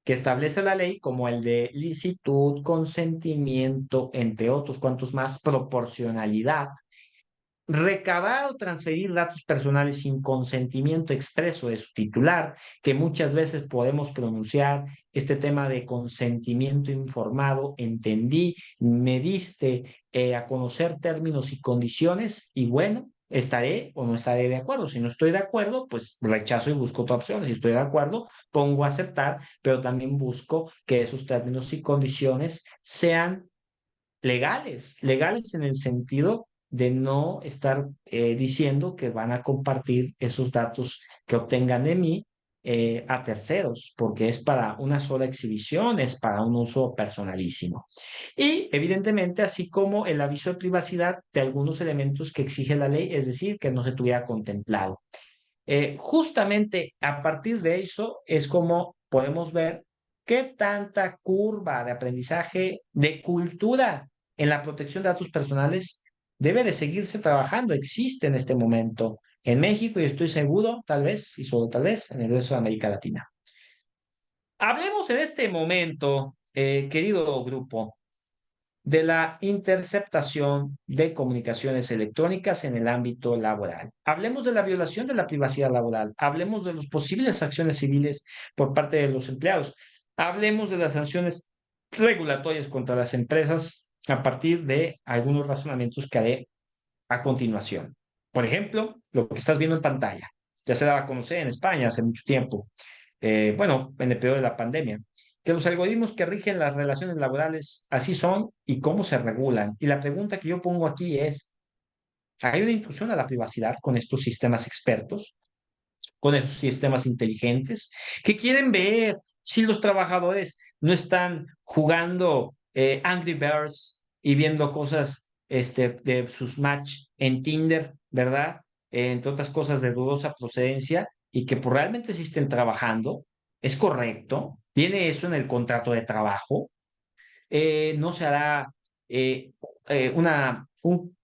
que establece la ley, como el de licitud, consentimiento, entre otros cuantos más, proporcionalidad, recabar o transferir datos personales sin consentimiento expreso de su titular, que muchas veces podemos pronunciar este tema de consentimiento informado, entendí, me diste a conocer términos y condiciones y bueno, estaré o no estaré de acuerdo. Si no estoy de acuerdo, pues rechazo y busco otra opción. Si estoy de acuerdo, pongo a aceptar, pero también busco que esos términos y condiciones sean legales, legales en el sentido de no estar diciendo que van a compartir esos datos que obtengan de mí a terceros, porque es para una sola exhibición, es para un uso personalísimo. Y evidentemente, así como el aviso de privacidad de algunos elementos que exige la ley, es decir, que no se tuviera contemplado. Justamente a partir de eso es como podemos ver qué tanta curva de aprendizaje, de cultura en la protección de datos personales debe de seguirse trabajando, existe en este momento en México y estoy seguro, tal vez, y solo tal vez, en el resto de América Latina. Hablemos en este momento, querido grupo, de la interceptación de comunicaciones electrónicas en el ámbito laboral. Hablemos de la violación de la privacidad laboral, hablemos de las posibles acciones civiles por parte de los empleados, hablemos de las sanciones regulatorias contra las empresas a partir de algunos razonamientos que haré a continuación. Por ejemplo, lo que estás viendo en pantalla, ya se daba a conocer en España hace mucho tiempo, bueno, en el periodo de la pandemia, que los algoritmos que rigen las relaciones laborales así son y cómo se regulan. Y la pregunta que yo pongo aquí es, ¿hay una intrusión a la privacidad con estos sistemas expertos? con esos sistemas inteligentes, que quieren ver si los trabajadores no están jugando Angry Birds y viendo cosas de sus match en Tinder, ¿verdad? Entre otras cosas de dudosa procedencia y que pues, realmente sí estén trabajando. ¿Es correcto? ¿Tiene eso en el contrato de trabajo? No se hará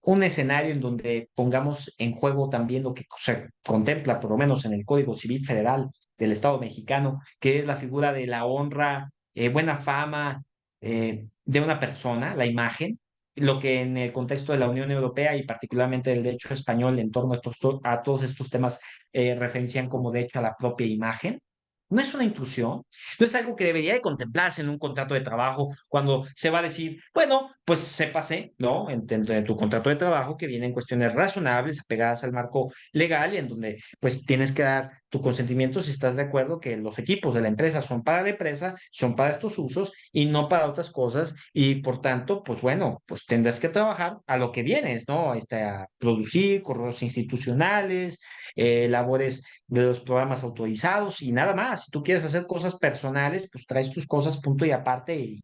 un escenario en donde pongamos en juego también lo que se contempla, por lo menos en el Código Civil Federal del Estado mexicano, que es la figura de la honra, buena fama de una persona, la imagen, lo que en el contexto de la Unión Europea y particularmente del derecho español en torno a todos estos temas referencian como derecho a la propia imagen. No es una intrusión, no es algo que debería de contemplarse en un contrato de trabajo cuando se va a decir, bueno, pues sépase, ¿no? Dentro de tu contrato de trabajo que vienen cuestiones razonables, apegadas al marco legal y en donde pues tienes que dar tu consentimiento si estás de acuerdo que los equipos de la empresa son para la empresa, son para estos usos y no para otras cosas y por tanto, pues bueno, pues tendrás que trabajar a lo que vienes, ¿no? A producir correos institucionales, labores de los programas autorizados y nada más. Si tú quieres hacer cosas personales, pues traes tus cosas punto y aparte,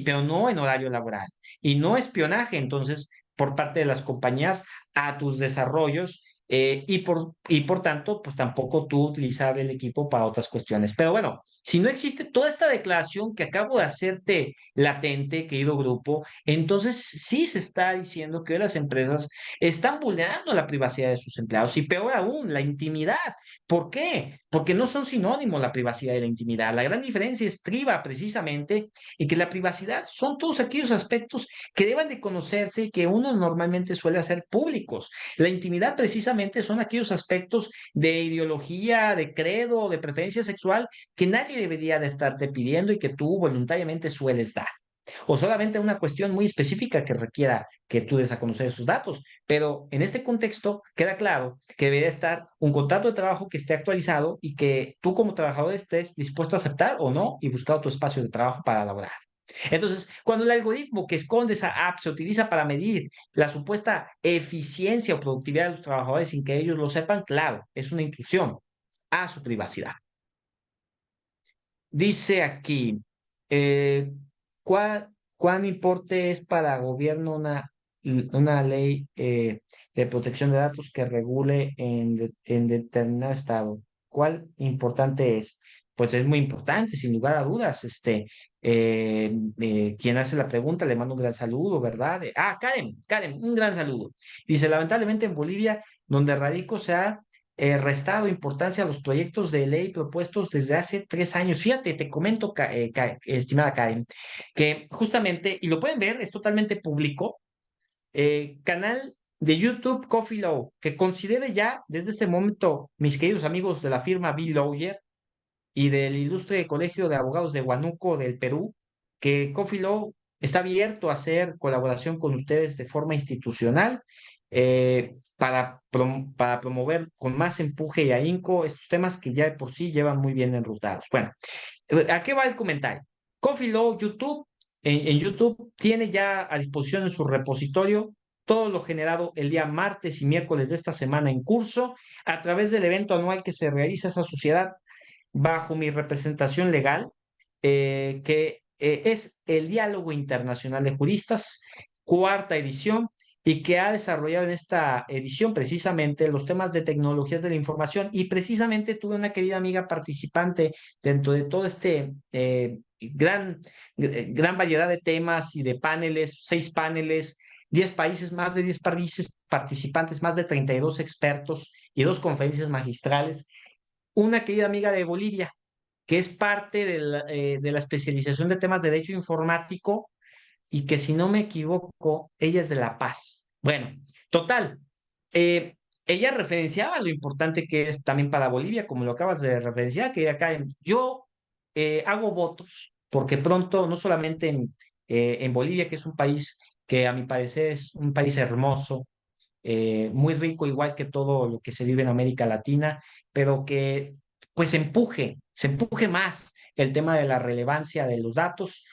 pero no en horario laboral. Y no espionaje, entonces, por parte de las compañías a tus desarrollos y por tanto, pues tampoco tú utilizar el equipo para otras cuestiones. Pero bueno, si no existe toda esta declaración que acabo de hacerte latente, querido grupo, entonces sí se está diciendo que las empresas están vulnerando la privacidad de sus empleados y peor aún, la intimidad. ¿Por qué? Porque no son sinónimos la privacidad y la intimidad. La gran diferencia estriba precisamente y que la privacidad son todos aquellos aspectos que deben de conocerse y que uno normalmente suele hacer públicos. La intimidad precisamente son aquellos aspectos de ideología, de credo, de preferencia sexual que nadie debería de estarte pidiendo y que tú voluntariamente sueles dar. O solamente una cuestión muy específica que requiera que tú des a conocer esos datos. Pero en este contexto queda claro que debería estar un contrato de trabajo que esté actualizado y que tú como trabajador estés dispuesto a aceptar o no y buscar otro espacio de trabajo para laborar. Entonces, cuando el algoritmo que esconde esa app se utiliza para medir la supuesta eficiencia o productividad de los trabajadores sin que ellos lo sepan, claro, es una intrusión a su privacidad. Dice aquí, eh, ¿cuán importe es para gobierno una ley de protección de datos que regule en determinado estado? ¿Cuál importante es? Pues es muy importante, sin lugar a dudas. Quien hace la pregunta le mando un gran saludo, ¿verdad? Karen, un gran saludo. Dice, lamentablemente en Bolivia, donde radico, se ha restado importancia a los proyectos de ley propuestos desde hace 3 años. Fíjate, te comento, estimada Karen, que justamente, y lo pueden ver, es totalmente público, canal de YouTube Coffee Law, que considere ya desde este momento, mis queridos amigos de la firma B. Lawyer y del ilustre Colegio de Abogados de Huánuco del Perú, que Coffee Law está abierto a hacer colaboración con ustedes de forma institucional para promover con más empuje y ahínco estos temas que ya de por sí llevan muy bien enrutados. Bueno, ¿a qué va el comentario? Coffee Law YouTube, en YouTube tiene ya a disposición en su repositorio todo lo generado el día martes y miércoles de esta semana en curso a través del evento anual que se realiza esa sociedad bajo mi representación legal, que es el Diálogo Internacional de Juristas, cuarta edición, y que ha desarrollado en esta edición precisamente los temas de tecnologías de la información. Y precisamente tuve una querida amiga participante dentro de todo este gran variedad de temas y de paneles, 6 paneles. 10 países, más de 10 países participantes, más de 32 expertos y 2 conferencias magistrales, una querida amiga de Bolivia, que es parte de la especialización de temas de derecho informático y que si no me equivoco, ella es de La Paz. Bueno, total, ella referenciaba lo importante que es también para Bolivia, como lo acabas de referenciar, que acá yo hago votos, porque pronto, no solamente en Bolivia, que es un país que a mi parecer es un país hermoso, muy rico, igual que todo lo que se vive en América Latina, pero que pues se empuje más el tema de la relevancia de los datos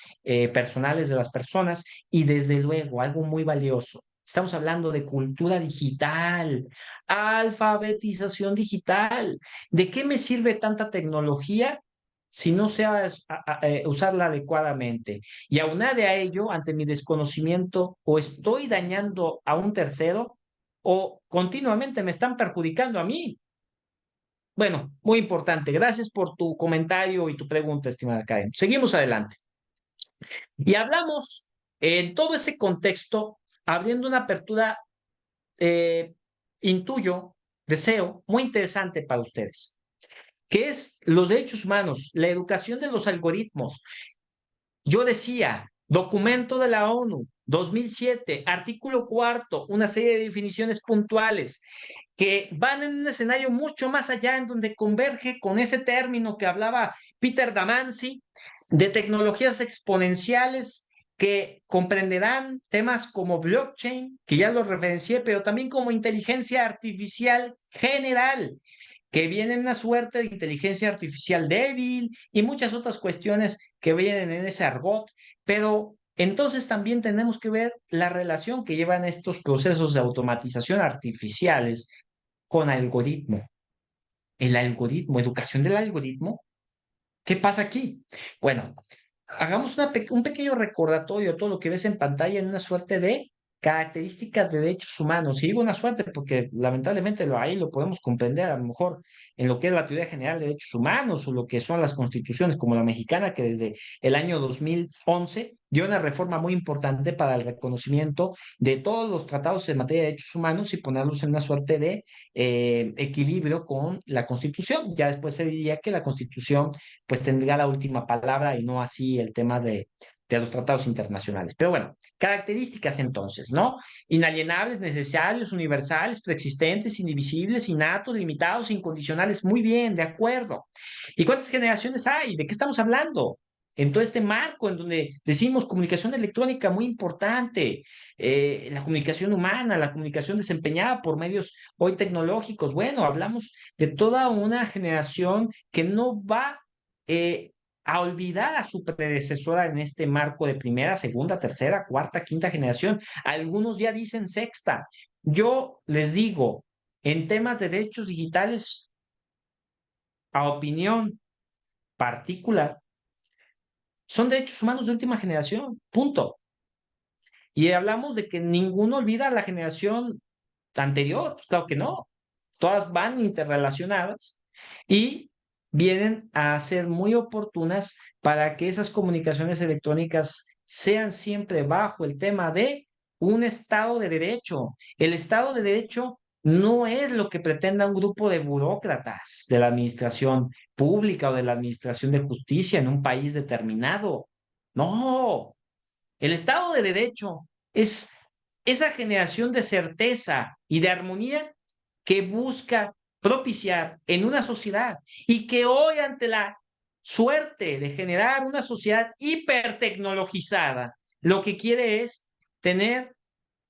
personales de las personas y desde luego algo muy valioso. Estamos hablando de cultura digital, alfabetización digital. ¿De qué me sirve tanta tecnología si no sé usarla adecuadamente? Y aunade a ello, ante mi desconocimiento, o estoy dañando a un tercero o continuamente me están perjudicando a mí. Bueno, muy importante. Gracias por tu comentario y tu pregunta, estimada Karen. Seguimos adelante. Y hablamos en todo ese contexto, abriendo una apertura, eh, intuyo, deseo, muy interesante para ustedes, que es los derechos humanos, la educación de los algoritmos. Yo decía, documento de la ONU, 2007, artículo cuarto, una serie de definiciones puntuales que van en un escenario mucho más allá, en donde converge con ese término que hablaba Peter Damacy de tecnologías exponenciales que comprenderán temas como blockchain, que ya lo referencié, pero también como inteligencia artificial general, que viene una suerte de inteligencia artificial débil y muchas otras cuestiones que vienen en ese argot, pero entonces también tenemos que ver la relación que llevan estos procesos de automatización artificiales con algoritmo. El algoritmo, educación del algoritmo. ¿Qué pasa aquí? Bueno, hagamos un pequeño recordatorio de todo lo que ves en pantalla en una suerte de características de derechos humanos. Y digo una suerte porque lamentablemente ahí lo podemos comprender a lo mejor en lo que es la teoría general de derechos humanos o lo que son las constituciones como la mexicana, que desde el año 2011 dio una reforma muy importante para el reconocimiento de todos los tratados en materia de derechos humanos y ponerlos en una suerte de equilibrio con la constitución. Ya después se diría que la constitución pues tendría la última palabra y no así el tema de los tratados internacionales. Pero bueno, características entonces, ¿no? Inalienables, necesarios, universales, preexistentes, indivisibles, innatos, limitados, incondicionales. Muy bien, de acuerdo. ¿Y cuántas generaciones hay? ¿De qué estamos hablando? En todo este marco en donde decimos comunicación electrónica muy importante, la comunicación humana, la comunicación desempeñada por medios hoy tecnológicos. Bueno, hablamos de toda una generación que no va eh, a olvidar a su predecesora en este marco de primera, segunda, tercera, cuarta, quinta generación. Algunos ya dicen sexta. Yo les digo, en temas de derechos digitales, a opinión particular, son derechos humanos de última generación, punto. Y hablamos de que ninguno olvida a la generación anterior, pues claro que no. Todas van interrelacionadas y vienen a ser muy oportunas para que esas comunicaciones electrónicas sean siempre bajo el tema de un Estado de Derecho. El Estado de Derecho no es lo que pretenda un grupo de burócratas de la administración pública o de la administración de justicia en un país determinado. No, el Estado de Derecho es esa generación de certeza y de armonía que busca propiciar en una sociedad y que hoy ante la suerte de generar una sociedad hipertecnologizada, lo que quiere es tener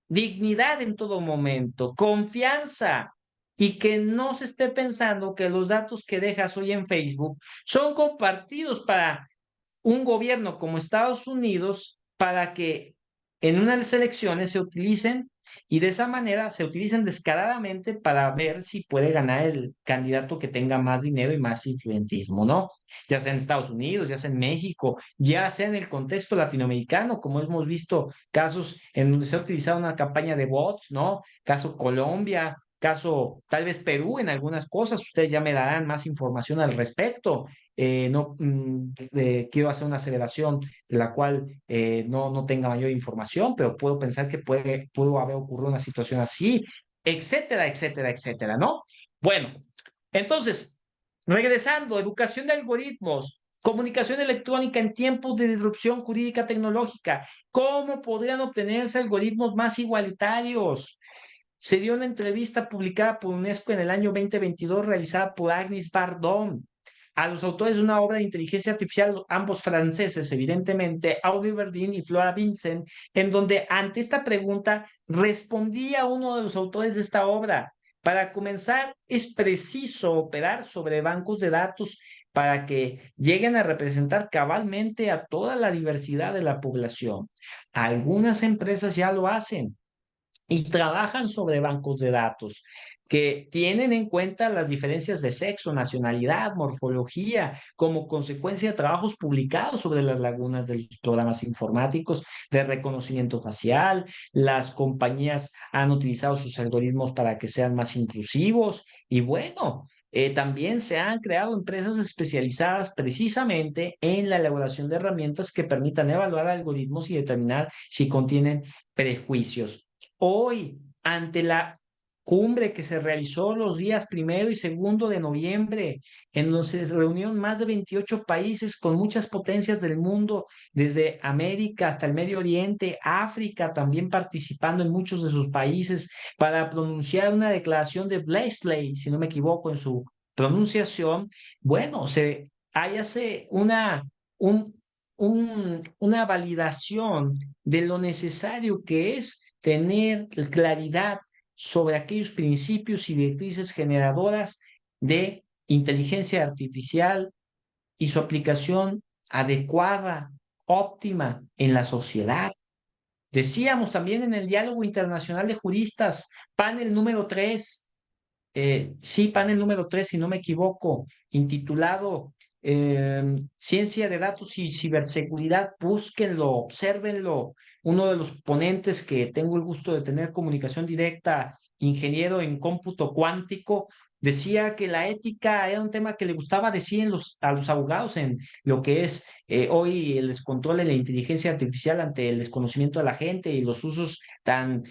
dignidad en todo momento, confianza y que no se esté pensando que los datos que dejas hoy en Facebook son compartidos para un gobierno como Estados Unidos para que en unas elecciones se utilicen y de esa manera se utilicen descaradamente para ver si puede ganar el candidato que tenga más dinero y más influentismo, ¿no? Ya sea en Estados Unidos, ya sea en México, ya sea en el contexto latinoamericano, como hemos visto casos en donde se ha utilizado una campaña de bots, ¿no? Caso Colombia, caso tal vez Perú en algunas cosas, ustedes ya me darán más información al respecto. No quiero hacer una aceleración de la cual no tenga mayor información, pero puedo pensar que pudo haber ocurrido una situación así, etcétera, etcétera, etcétera, ¿no? Bueno, entonces, regresando, educación de algoritmos, comunicación electrónica en tiempos de disrupción jurídica tecnológica, ¿cómo podrían obtenerse algoritmos más igualitarios? Se dio una entrevista publicada por UNESCO en el año 2022 realizada por Agnes Bardon a los autores de una obra de inteligencia artificial, ambos franceses, evidentemente, Audrey Verdin y Flora Vincent, en donde ante esta pregunta respondía uno de los autores de esta obra. Para comenzar, es preciso operar sobre bancos de datos para que lleguen a representar cabalmente a toda la diversidad de la población. Algunas empresas ya lo hacen. y trabajan sobre bancos de datos que tienen en cuenta las diferencias de sexo, nacionalidad, morfología, como consecuencia de trabajos publicados sobre las lagunas de los programas informáticos de reconocimiento facial. Las compañías han utilizado sus algoritmos para que sean más inclusivos y bueno. También se han creado empresas especializadas precisamente en la elaboración de herramientas que permitan evaluar algoritmos y determinar si contienen prejuicios. Hoy, ante la cumbre que se realizó los días 1 y 2 de noviembre, en donde se reunieron más de 28 países con muchas potencias del mundo, desde América hasta el Medio Oriente, África también participando en muchos de sus países para pronunciar una declaración de Blaisley, si no me equivoco en su pronunciación. Bueno, hay hace un, una validación de lo necesario que es tener claridad sobre aquellos principios y directrices generadoras de inteligencia artificial y su aplicación adecuada, óptima en la sociedad. Decíamos también en el diálogo internacional de juristas, panel número 3, sí, panel número 3 si no me equivoco, intitulado Ciencia de Datos y Ciberseguridad. Búsquenlo, obsérvenlo. Uno de los ponentes que tengo el gusto de tener comunicación directa, ingeniero en cómputo cuántico, decía que la ética era un tema que le gustaba decir a los abogados en lo que es hoy el descontrol de la inteligencia artificial ante el desconocimiento de la gente y los usos tan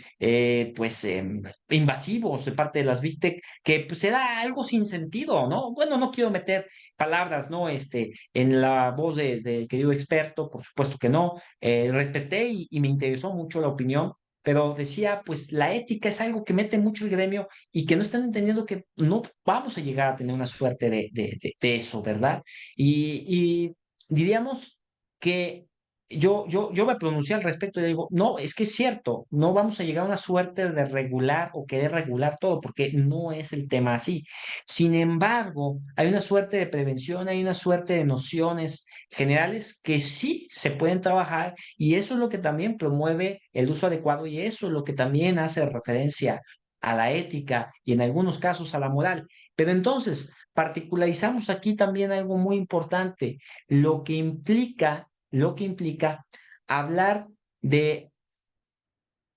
invasivos de parte de las Big Tech, que pues era algo sin sentido, ¿no? Bueno, no quiero meter palabras, ¿no? En la voz del querido experto, por supuesto que no. Respeté y me interesó mucho la opinión, pero decía, pues la ética es algo que mete mucho el gremio y que no están entendiendo que no vamos a llegar a tener una suerte de eso, ¿verdad? Y diríamos que yo me pronuncié al respecto y digo, no, es que es cierto, no vamos a llegar a una suerte de regular o querer regular todo, porque no es el tema así. Sin embargo, hay una suerte de prevención, hay una suerte de nociones generales que sí se pueden trabajar y eso es lo que también promueve el uso adecuado y eso es lo que también hace referencia a la ética y en algunos casos a la moral. Pero entonces, particularizamos aquí también algo muy importante, lo que implica hablar de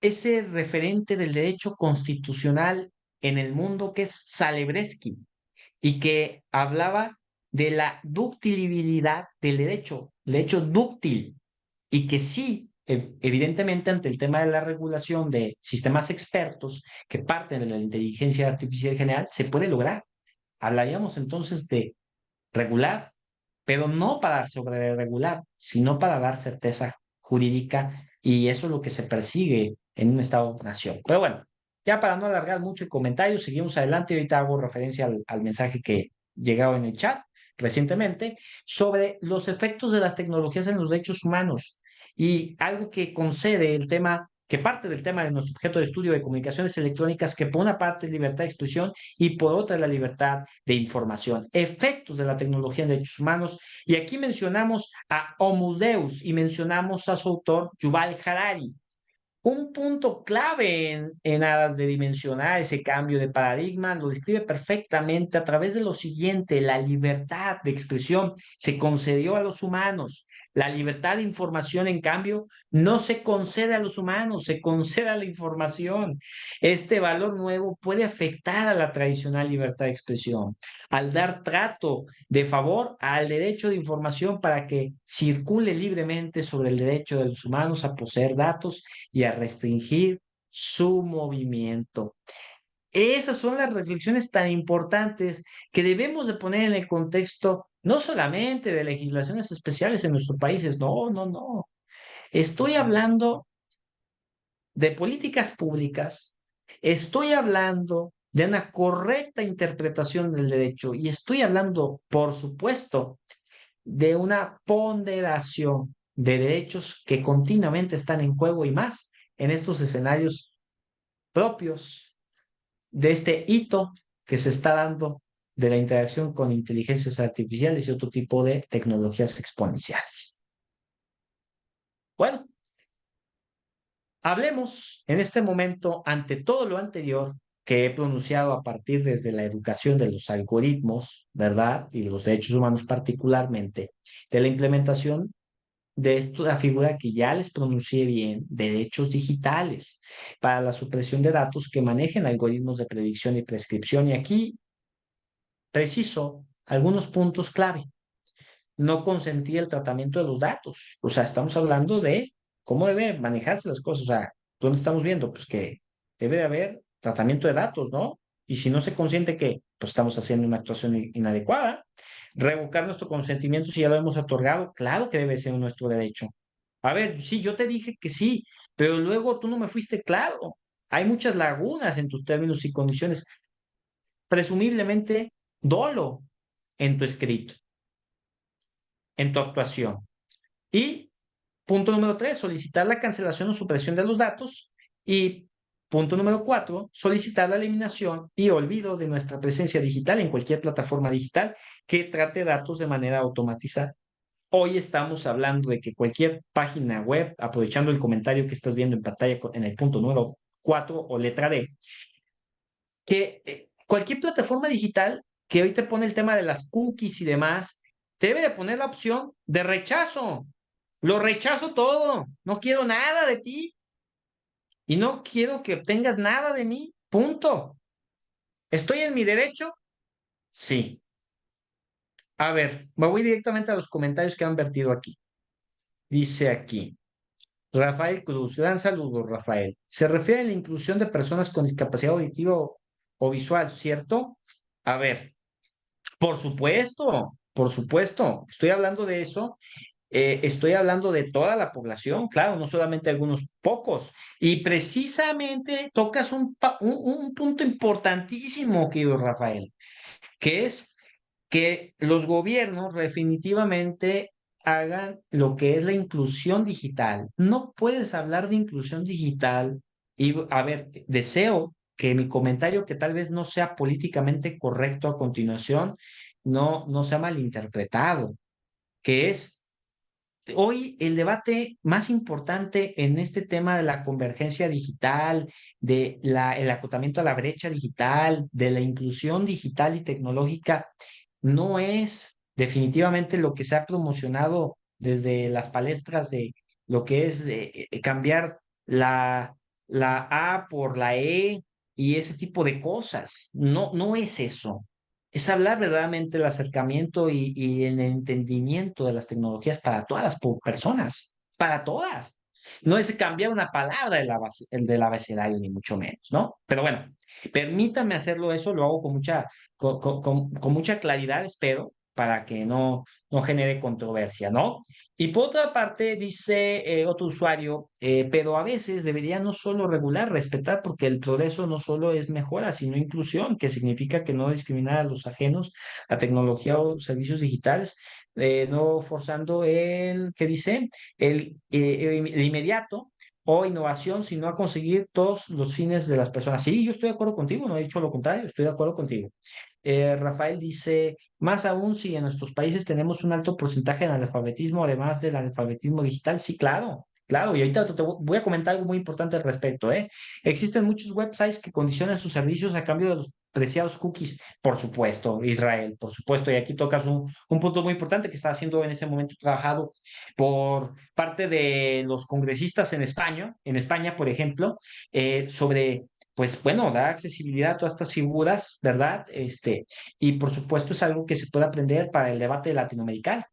ese referente del derecho constitucional en el mundo que es Salebreski y que hablaba de la ductilidad del derecho dúctil, y que sí, evidentemente ante el tema de la regulación de sistemas expertos que parten de la inteligencia artificial general, se puede lograr. Hablaríamos entonces de regular, pero no para sobre regular, sino para dar certeza jurídica y eso es lo que se persigue en un Estado-nación. Pero bueno, ya para no alargar mucho el comentario, seguimos adelante y ahorita hago referencia al mensaje que llegaba en el chat recientemente sobre los efectos de las tecnologías en los derechos humanos y algo que concede el tema, que parte del tema de nuestro objeto de estudio de comunicaciones electrónicas, que por una parte es libertad de expresión y por otra la libertad de información, efectos de la tecnología en derechos humanos. Y aquí mencionamos a Homo Deus y mencionamos a su autor Yuval Harari. Un punto clave en aras de dimensionar ese cambio de paradigma lo describe perfectamente a través de lo siguiente: la libertad de expresión se concedió a los humanos. La libertad de información, en cambio, no se concede a los humanos, se concede a la información. Este valor nuevo puede afectar a la tradicional libertad de expresión al dar trato de favor al derecho de información para que circule libremente sobre el derecho de los humanos a poseer datos y a restringir su movimiento. Esas son las reflexiones tan importantes que debemos de poner en el contexto no solamente de legislaciones especiales en nuestros países, no, no, no. Estoy hablando de políticas públicas, estoy hablando de una correcta interpretación del derecho y estoy hablando, por supuesto, de una ponderación de derechos que continuamente están en juego y más en estos escenarios propios de este hito que se está dando de la interacción con inteligencias artificiales y otro tipo de tecnologías exponenciales. Bueno, Hablemos en este momento, ante todo lo anterior que he pronunciado a partir desde la educación de los algoritmos, ¿verdad? Y de los derechos humanos particularmente, de la implementación de esta figura que ya les pronuncié bien, derechos digitales, para la supresión de datos que manejen algoritmos de predicción y prescripción. Y aquí preciso algunos puntos clave. No consentir el tratamiento de los datos. O sea, estamos hablando de cómo deben manejarse las cosas. O sea, ¿dónde estamos viendo? Pues que debe de haber tratamiento de datos, ¿no? Y si no se consiente que pues estamos haciendo una actuación inadecuada, revocar nuestro consentimiento si ya lo hemos otorgado, claro que debe ser nuestro derecho. A ver, sí, yo te dije que sí, pero luego tú no me fuiste claro. Hay muchas lagunas en tus términos y condiciones, presumiblemente dolo en tu escrito, en tu actuación. Y punto número 3, solicitar la cancelación o supresión de los datos. Y punto número 4, solicitar la eliminación y olvido de nuestra presencia digital en cualquier plataforma digital que trate datos de manera automatizada. Hoy estamos hablando de que cualquier página web, aprovechando el comentario que estás viendo en pantalla en el punto número 4 o letra D, que cualquier plataforma digital que hoy te pone el tema de las cookies y demás, te debe de poner la opción de rechazo. Lo rechazo todo. No quiero nada de ti y no quiero que obtengas nada de mí. Punto. ¿Estoy en mi derecho? Sí. A ver, me voy directamente a los comentarios que han vertido aquí. Dice aquí, Rafael Cruz, gran saludo, Rafael. Se refiere a la inclusión de personas con discapacidad auditiva o visual, ¿cierto? A ver, por supuesto, por supuesto. Estoy hablando de eso. Estoy hablando de toda la población, claro, no solamente algunos pocos. Y precisamente tocas un punto importantísimo, querido Rafael, que es que los gobiernos definitivamente hagan lo que es la inclusión digital. No puedes hablar de inclusión digital y, a ver, deseo que mi comentario, que tal vez no sea políticamente correcto a continuación, no sea malinterpretado, que es hoy el debate más importante en este tema de la convergencia digital, el acotamiento a la brecha digital, de la inclusión digital y tecnológica, no es definitivamente lo que se ha promocionado desde las palestras de lo que es cambiar la A por la E y ese tipo de cosas. No, no es eso. Es hablar verdaderamente del acercamiento y el entendimiento de las tecnologías para todas las personas, para todas. No es cambiar una palabra del abecedario, ni mucho menos, ¿no? Pero bueno, permítame hacerlo eso, lo hago con mucha claridad, espero, para que no genere controversia, ¿no? Y por otra parte, dice otro usuario, pero a veces debería no solo regular, respetar, porque el progreso no solo es mejora, sino inclusión, que significa que no discriminar a los ajenos a tecnología o servicios digitales, no forzando ¿qué dice? El inmediato o innovación, sino a conseguir todos los fines de las personas. Sí, yo estoy de acuerdo contigo, no he dicho lo contrario, estoy de acuerdo contigo. Rafael dice, más aún si en nuestros países tenemos un alto porcentaje de analfabetismo, además del analfabetismo digital, sí, claro, claro, y ahorita te voy a comentar algo muy importante al respecto, ¿eh? Existen muchos websites que condicionan sus servicios a cambio de los preciados cookies, por supuesto, Israel, por supuesto, y aquí tocas un punto muy importante que está siendo en ese momento trabajado por parte de los congresistas en España, por ejemplo, sobre pues bueno, da accesibilidad a todas estas figuras, ¿verdad? Y por supuesto es algo que se puede aprender para el debate latinoamericano.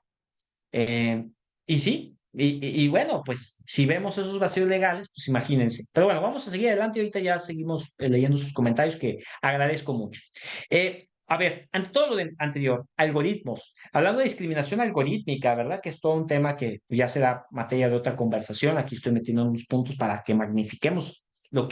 Eh, y sí, y bueno, pues si vemos esos vacíos legales, pues imagínense. Pero bueno, vamos a seguir adelante. Ahorita ya seguimos leyendo sus comentarios que agradezco mucho. A ver, ante todo lo anterior, algoritmos. Hablando de discriminación algorítmica, ¿verdad? Que es todo un tema que ya será materia de otra conversación. Aquí estoy metiendo unos puntos para que magnifiquemos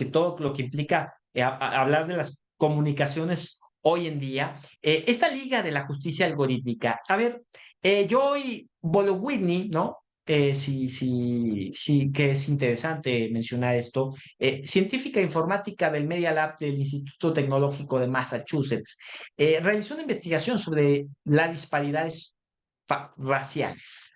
todo lo que implica hablar de las comunicaciones hoy en día. Esta liga de la justicia algorítmica. A ver, Joy Bolowini, ¿no? Sí, que es interesante mencionar esto. Científica informática del Media Lab del Instituto Tecnológico de Massachusetts, realizó una investigación sobre las disparidades raciales.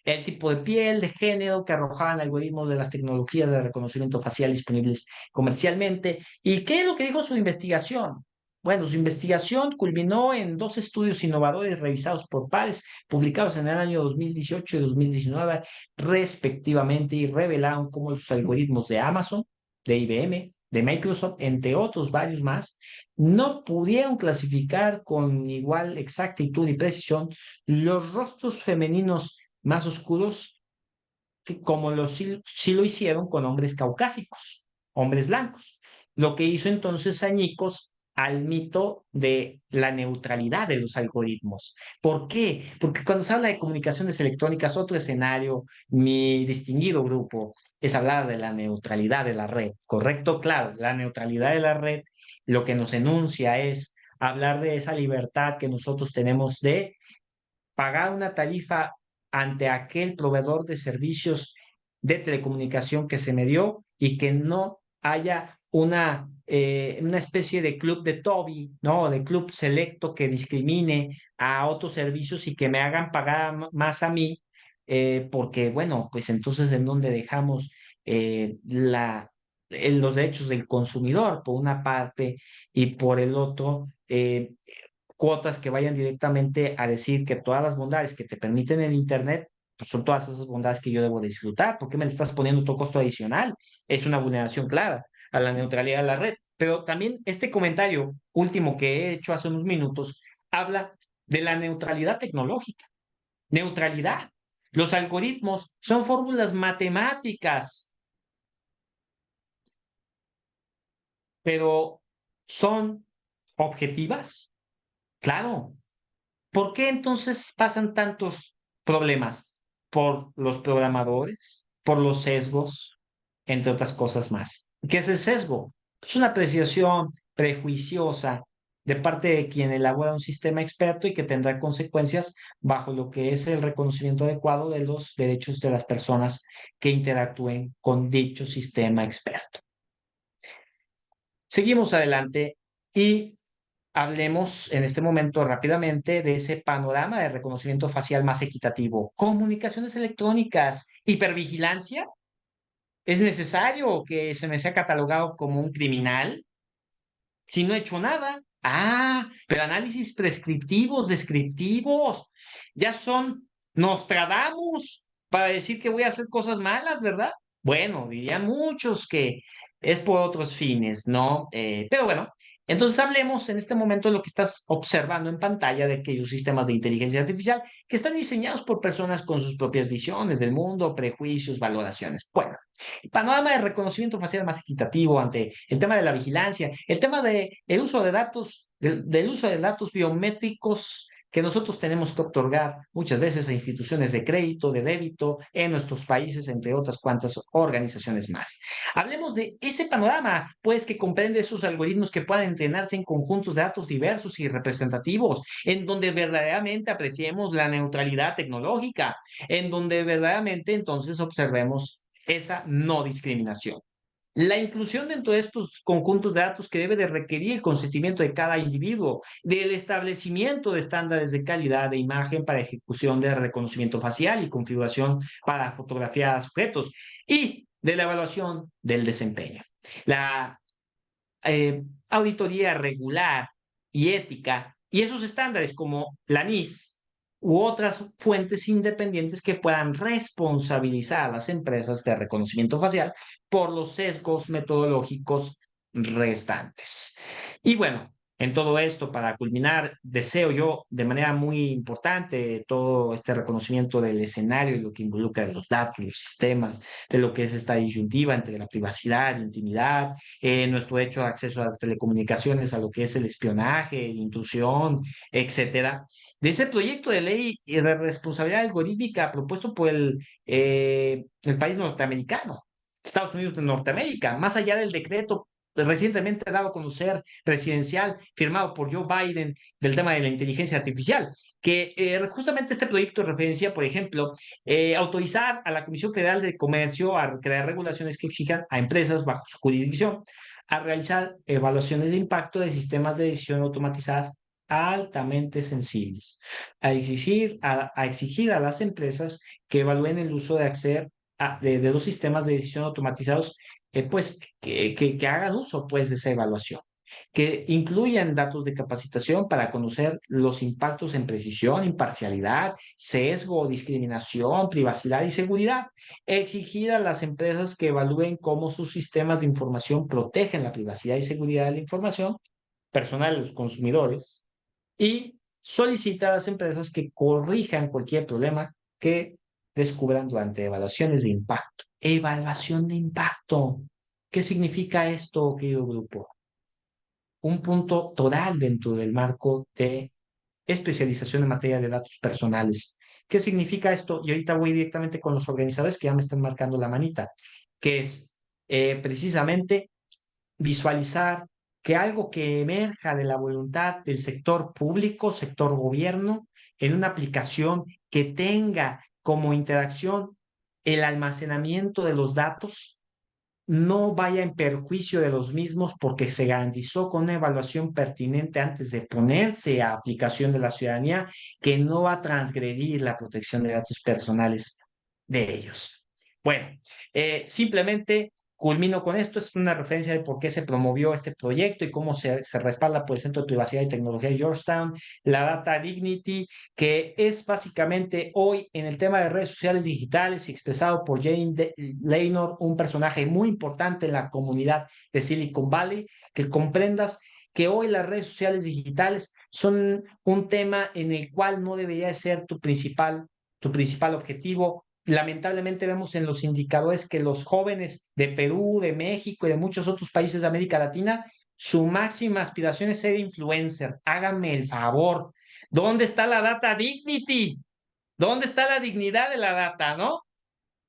el tipo de piel, de género que arrojaban algoritmos de las tecnologías de reconocimiento facial disponibles comercialmente. ¿Y qué es lo que dijo su investigación? Bueno, su investigación culminó en dos estudios innovadores revisados por pares, publicados en el año 2018 y 2019, respectivamente, y revelaron cómo los algoritmos de Amazon, de IBM, de Microsoft, entre otros varios más, no pudieron clasificar con igual exactitud y precisión los rostros femeninos más oscuros, como sí lo hicieron con hombres caucásicos, hombres blancos. Lo que hizo entonces añicos al mito de la neutralidad de los algoritmos. ¿Por qué? Porque cuando se habla de comunicaciones electrónicas, otro escenario, mi distinguido grupo, es hablar de la neutralidad de la red, ¿correcto? Claro, la neutralidad de la red lo que nos enuncia es hablar de esa libertad que nosotros tenemos de pagar una tarifa ante aquel proveedor de servicios de telecomunicación que se me dio y que no haya una especie de club de Toby, ¿no? De club selecto que discrimine a otros servicios y que me hagan pagar más a mí, porque, bueno, pues entonces en donde dejamos los derechos del consumidor por una parte y por el otro, cuotas que vayan directamente a decir que todas las bondades que te permiten el Internet, pues son todas esas bondades que yo debo disfrutar. ¿Por qué me le estás poniendo otro costo adicional? Es una vulneración clara a la neutralidad de la red. Pero también este comentario último que he hecho hace unos minutos habla de la neutralidad tecnológica. Neutralidad. Los algoritmos son fórmulas matemáticas, pero ¿son objetivas? Claro. ¿Por qué entonces pasan tantos problemas? Por los programadores, por los sesgos, entre otras cosas más. ¿Qué es el sesgo? Es una apreciación prejuiciosa de parte de quien elabora un sistema experto y que tendrá consecuencias bajo lo que es el reconocimiento adecuado de los derechos de las personas que interactúen con dicho sistema experto. Seguimos adelante y hablemos en este momento rápidamente de ese panorama de reconocimiento facial más equitativo. Comunicaciones electrónicas, hipervigilancia. ¿Es necesario que se me sea catalogado como un criminal si no he hecho nada? Ah, pero análisis prescriptivos, descriptivos, ya son Nostradamus para decir que voy a hacer cosas malas, ¿verdad? Bueno, dirían muchos que es por otros fines, ¿no? Pero bueno, entonces hablemos en este momento de lo que estás observando en pantalla de aquellos sistemas de inteligencia artificial que están diseñados por personas con sus propias visiones del mundo, prejuicios, valoraciones. Bueno, el panorama de reconocimiento facial más equitativo ante el tema de la vigilancia, el tema del uso de datos, del uso de datos biométricos que nosotros tenemos que otorgar muchas veces a instituciones de crédito, de débito en nuestros países, entre otras cuantas organizaciones más. Hablemos de ese panorama, pues, que comprende esos algoritmos que puedan entrenarse en conjuntos de datos diversos y representativos, en donde verdaderamente apreciemos la neutralidad tecnológica, en donde verdaderamente entonces observemos esa no discriminación. La inclusión dentro de estos conjuntos de datos que debe de requerir el consentimiento de cada individuo, del establecimiento de estándares de calidad de imagen para ejecución de reconocimiento facial y configuración para fotografiar a sujetos y de la evaluación del desempeño. La auditoría regular y ética y esos estándares como la NIS u otras fuentes independientes que puedan responsabilizar a las empresas de reconocimiento facial por los sesgos metodológicos restantes. Y bueno, en todo esto, para culminar, deseo yo de manera muy importante todo este reconocimiento del escenario y lo que involucra los datos, los sistemas, de lo que es esta disyuntiva entre la privacidad, intimidad, nuestro derecho de acceso a las telecomunicaciones, a lo que es el espionaje, intrusión, etcétera. De ese proyecto de ley de responsabilidad algorítmica propuesto por el país norteamericano, Estados Unidos de Norteamérica, más allá del decreto recientemente dado a conocer presidencial firmado por Joe Biden del tema de la inteligencia artificial, que justamente este proyecto referencia, por ejemplo, autorizar a la Comisión Federal de Comercio a crear regulaciones que exijan a empresas bajo su jurisdicción a realizar evaluaciones de impacto de sistemas de decisión automatizadas altamente sensibles, a exigir a las empresas que evalúen el uso de los sistemas de decisión automatizados, pues que hagan uso pues de esa evaluación, que incluyan datos de capacitación para conocer los impactos en precisión, imparcialidad, sesgo, discriminación, privacidad y seguridad. Exigir a las empresas que evalúen cómo sus sistemas de información protegen la privacidad y seguridad de la información personal de los consumidores, y solicita a las empresas que corrijan cualquier problema que descubran durante evaluaciones de impacto. Evaluación de impacto. ¿Qué significa esto, querido grupo? Un punto total dentro del marco de especialización en materia de datos personales. ¿Qué significa esto? Y ahorita voy directamente con los organizadores que ya me están marcando la manita, que es precisamente visualizar que algo que emerja de la voluntad del sector público, sector gobierno, en una aplicación que tenga como interacción el almacenamiento de los datos, no vaya en perjuicio de los mismos porque se garantizó con una evaluación pertinente antes de ponerse a aplicación de la ciudadanía que no va a transgredir la protección de datos personales de ellos. Bueno, simplemente culmino con esto. Es una referencia de por qué se promovió este proyecto y cómo se respalda por el Centro de Privacidad y Tecnología de Georgetown, la Data Dignity, que es básicamente hoy en el tema de redes sociales digitales y expresado por Jane Leynor, un personaje muy importante en la comunidad de Silicon Valley, que comprendas que hoy las redes sociales digitales son un tema en el cual no debería ser tu principal objetivo. Lamentablemente vemos en los indicadores que los jóvenes de Perú, de México y de muchos otros países de América Latina, su máxima aspiración es ser influencer. Háganme el favor. ¿Dónde está la data dignity? ¿Dónde está la dignidad de la data, no?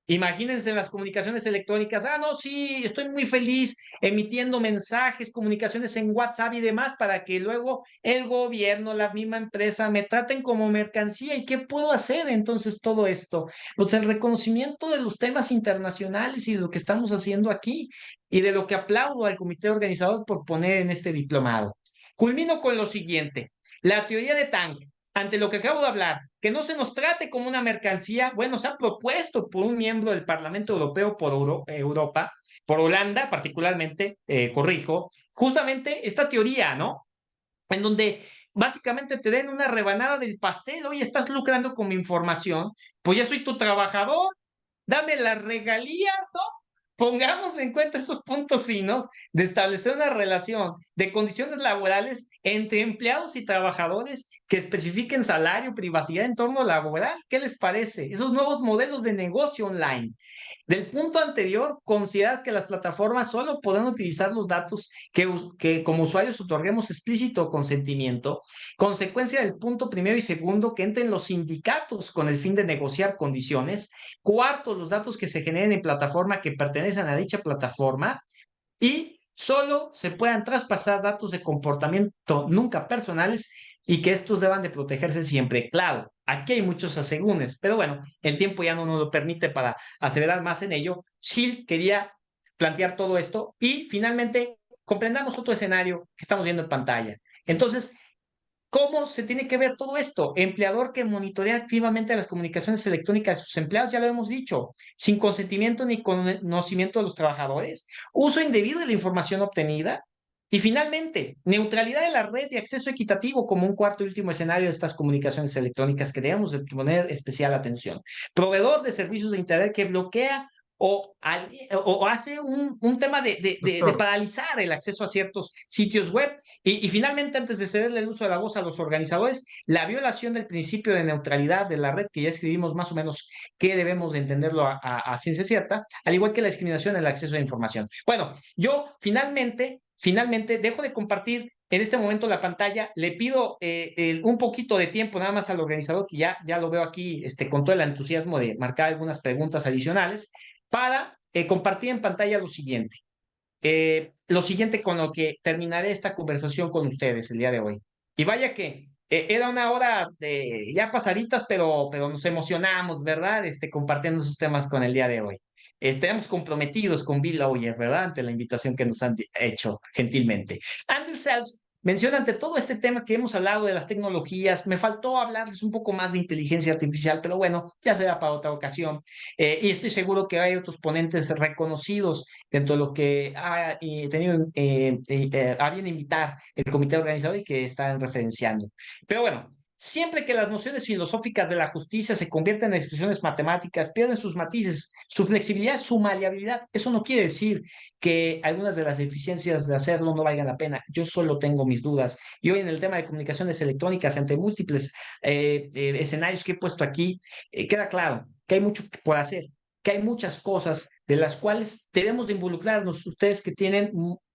Imagínense las comunicaciones electrónicas. Ah, no, sí, estoy muy feliz emitiendo mensajes, comunicaciones en WhatsApp y demás para que luego el gobierno, la misma empresa me traten como mercancía. ¿Y qué puedo hacer entonces todo esto? Pues el reconocimiento de los temas internacionales y de lo que estamos haciendo aquí y de lo que aplaudo al comité organizador por poner en este diplomado. Culmino con lo siguiente. La teoría de Tang, ante lo que acabo de hablar, que no se nos trate como una mercancía. Bueno, se ha propuesto por un miembro del Parlamento Europeo por Europa, por Holanda particularmente, corrijo, justamente esta teoría, ¿no? En donde básicamente te den una rebanada del pastel. Oye, estás lucrando con mi información, pues ya soy tu trabajador, dame las regalías, ¿no? Pongamos en cuenta esos puntos finos de establecer una relación de condiciones laborales entre empleados y trabajadores que especifiquen salario, privacidad, entorno laboral. ¿Qué les parece? Esos nuevos modelos de negocio online. Del punto anterior, considerad que las plataformas solo podrán utilizar los datos que como usuarios otorguemos explícito consentimiento. Consecuencia del punto primero y segundo, que entren los sindicatos con el fin de negociar condiciones. Cuarto, los datos que se generen en plataforma que pertenecen a dicha plataforma. Y solo se puedan traspasar datos de comportamiento nunca personales y que estos deban de protegerse siempre. Claro, aquí hay muchos asegúnes, pero bueno, el tiempo ya no nos lo permite para aseverar más en ello. Shield quería plantear todo esto y finalmente comprendamos otro escenario que estamos viendo en pantalla. Entonces, ¿cómo se tiene que ver todo esto? Empleador que monitorea activamente las comunicaciones electrónicas de sus empleados, ya lo hemos dicho, sin consentimiento ni conocimiento de los trabajadores, uso indebido de la información obtenida y finalmente, neutralidad de la red y acceso equitativo como un cuarto y último escenario de estas comunicaciones electrónicas que debemos de poner especial atención. Proveedor de servicios de Internet que bloquea o hace un tema de Doctor, paralizar el acceso a ciertos sitios web. Y finalmente, antes de cederle el uso de la voz a los organizadores, la violación del principio de neutralidad de la red, que ya escribimos más o menos qué debemos de entenderlo a ciencia cierta, al igual que la discriminación en el acceso a la información. Bueno, yo finalmente dejo de compartir en este momento la pantalla. Le pido un poquito de tiempo nada más al organizador, que ya lo veo aquí con todo el entusiasmo de marcar algunas preguntas adicionales, para compartir en pantalla lo siguiente con lo que terminaré esta conversación con ustedes el día de hoy. Y vaya que era una hora ya pasaditas, pero nos emocionamos, ¿verdad? Compartiendo esos temas con el día de hoy. Estamos comprometidos con Bill Lawyer, ¿verdad? Ante la invitación que nos han hecho gentilmente. And the selves menciona ante todo este tema que hemos hablado de las tecnologías, me faltó hablarles un poco más de inteligencia artificial, pero bueno, ya será para otra ocasión. Y estoy seguro que hay otros ponentes reconocidos dentro de lo que ha tenido a bien invitar el comité organizador y que están referenciando. Pero bueno, siempre que las nociones filosóficas de la justicia se convierten en expresiones matemáticas, pierden sus matices, su flexibilidad, su maleabilidad. Eso no quiere decir que algunas de las eficiencias de hacerlo no valgan la pena. Yo solo tengo mis dudas. Y hoy en el tema de comunicaciones electrónicas, ante múltiples escenarios que he puesto aquí, queda claro que hay mucho por hacer, que hay muchas cosas de las cuales debemos de involucrarnos. Ustedes que tienen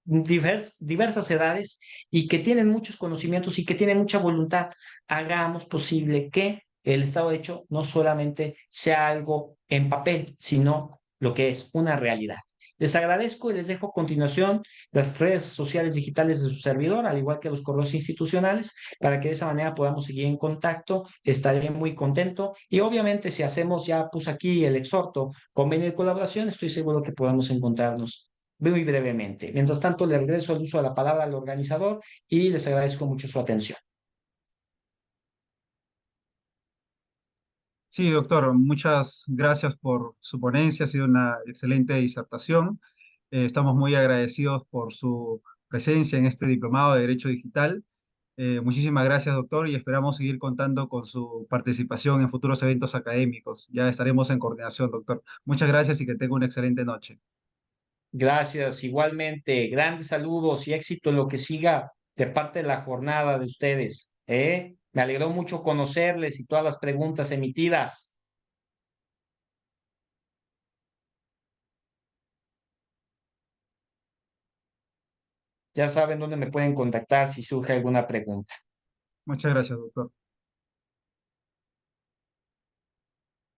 diversas edades y que tienen muchos conocimientos y que tienen mucha voluntad, hagamos posible que el Estado de Derecho no solamente sea algo en papel, sino lo que es una realidad. Les agradezco y les dejo a continuación las redes sociales digitales de su servidor, al igual que los correos institucionales, para que de esa manera podamos seguir en contacto. Estaré muy contento y obviamente si hacemos, ya puse aquí el exhorto, convenio de colaboración, estoy seguro que podamos encontrarnos muy brevemente. Mientras tanto, le regreso el uso de la palabra al organizador y les agradezco mucho su atención. Sí, doctor, muchas gracias por su ponencia, ha sido una excelente disertación. Estamos muy agradecidos por su presencia en este diplomado de Derecho Digital. Muchísimas gracias, doctor, y esperamos seguir contando con su participación en futuros eventos académicos. Ya estaremos en coordinación, doctor. Muchas gracias y que tenga una excelente noche. Gracias, igualmente. Grandes saludos y éxito en lo que siga de parte de la jornada de ustedes. ¿Eh? Me alegró mucho conocerles y todas las preguntas emitidas. Ya saben dónde me pueden contactar si surge alguna pregunta. Muchas gracias, doctor.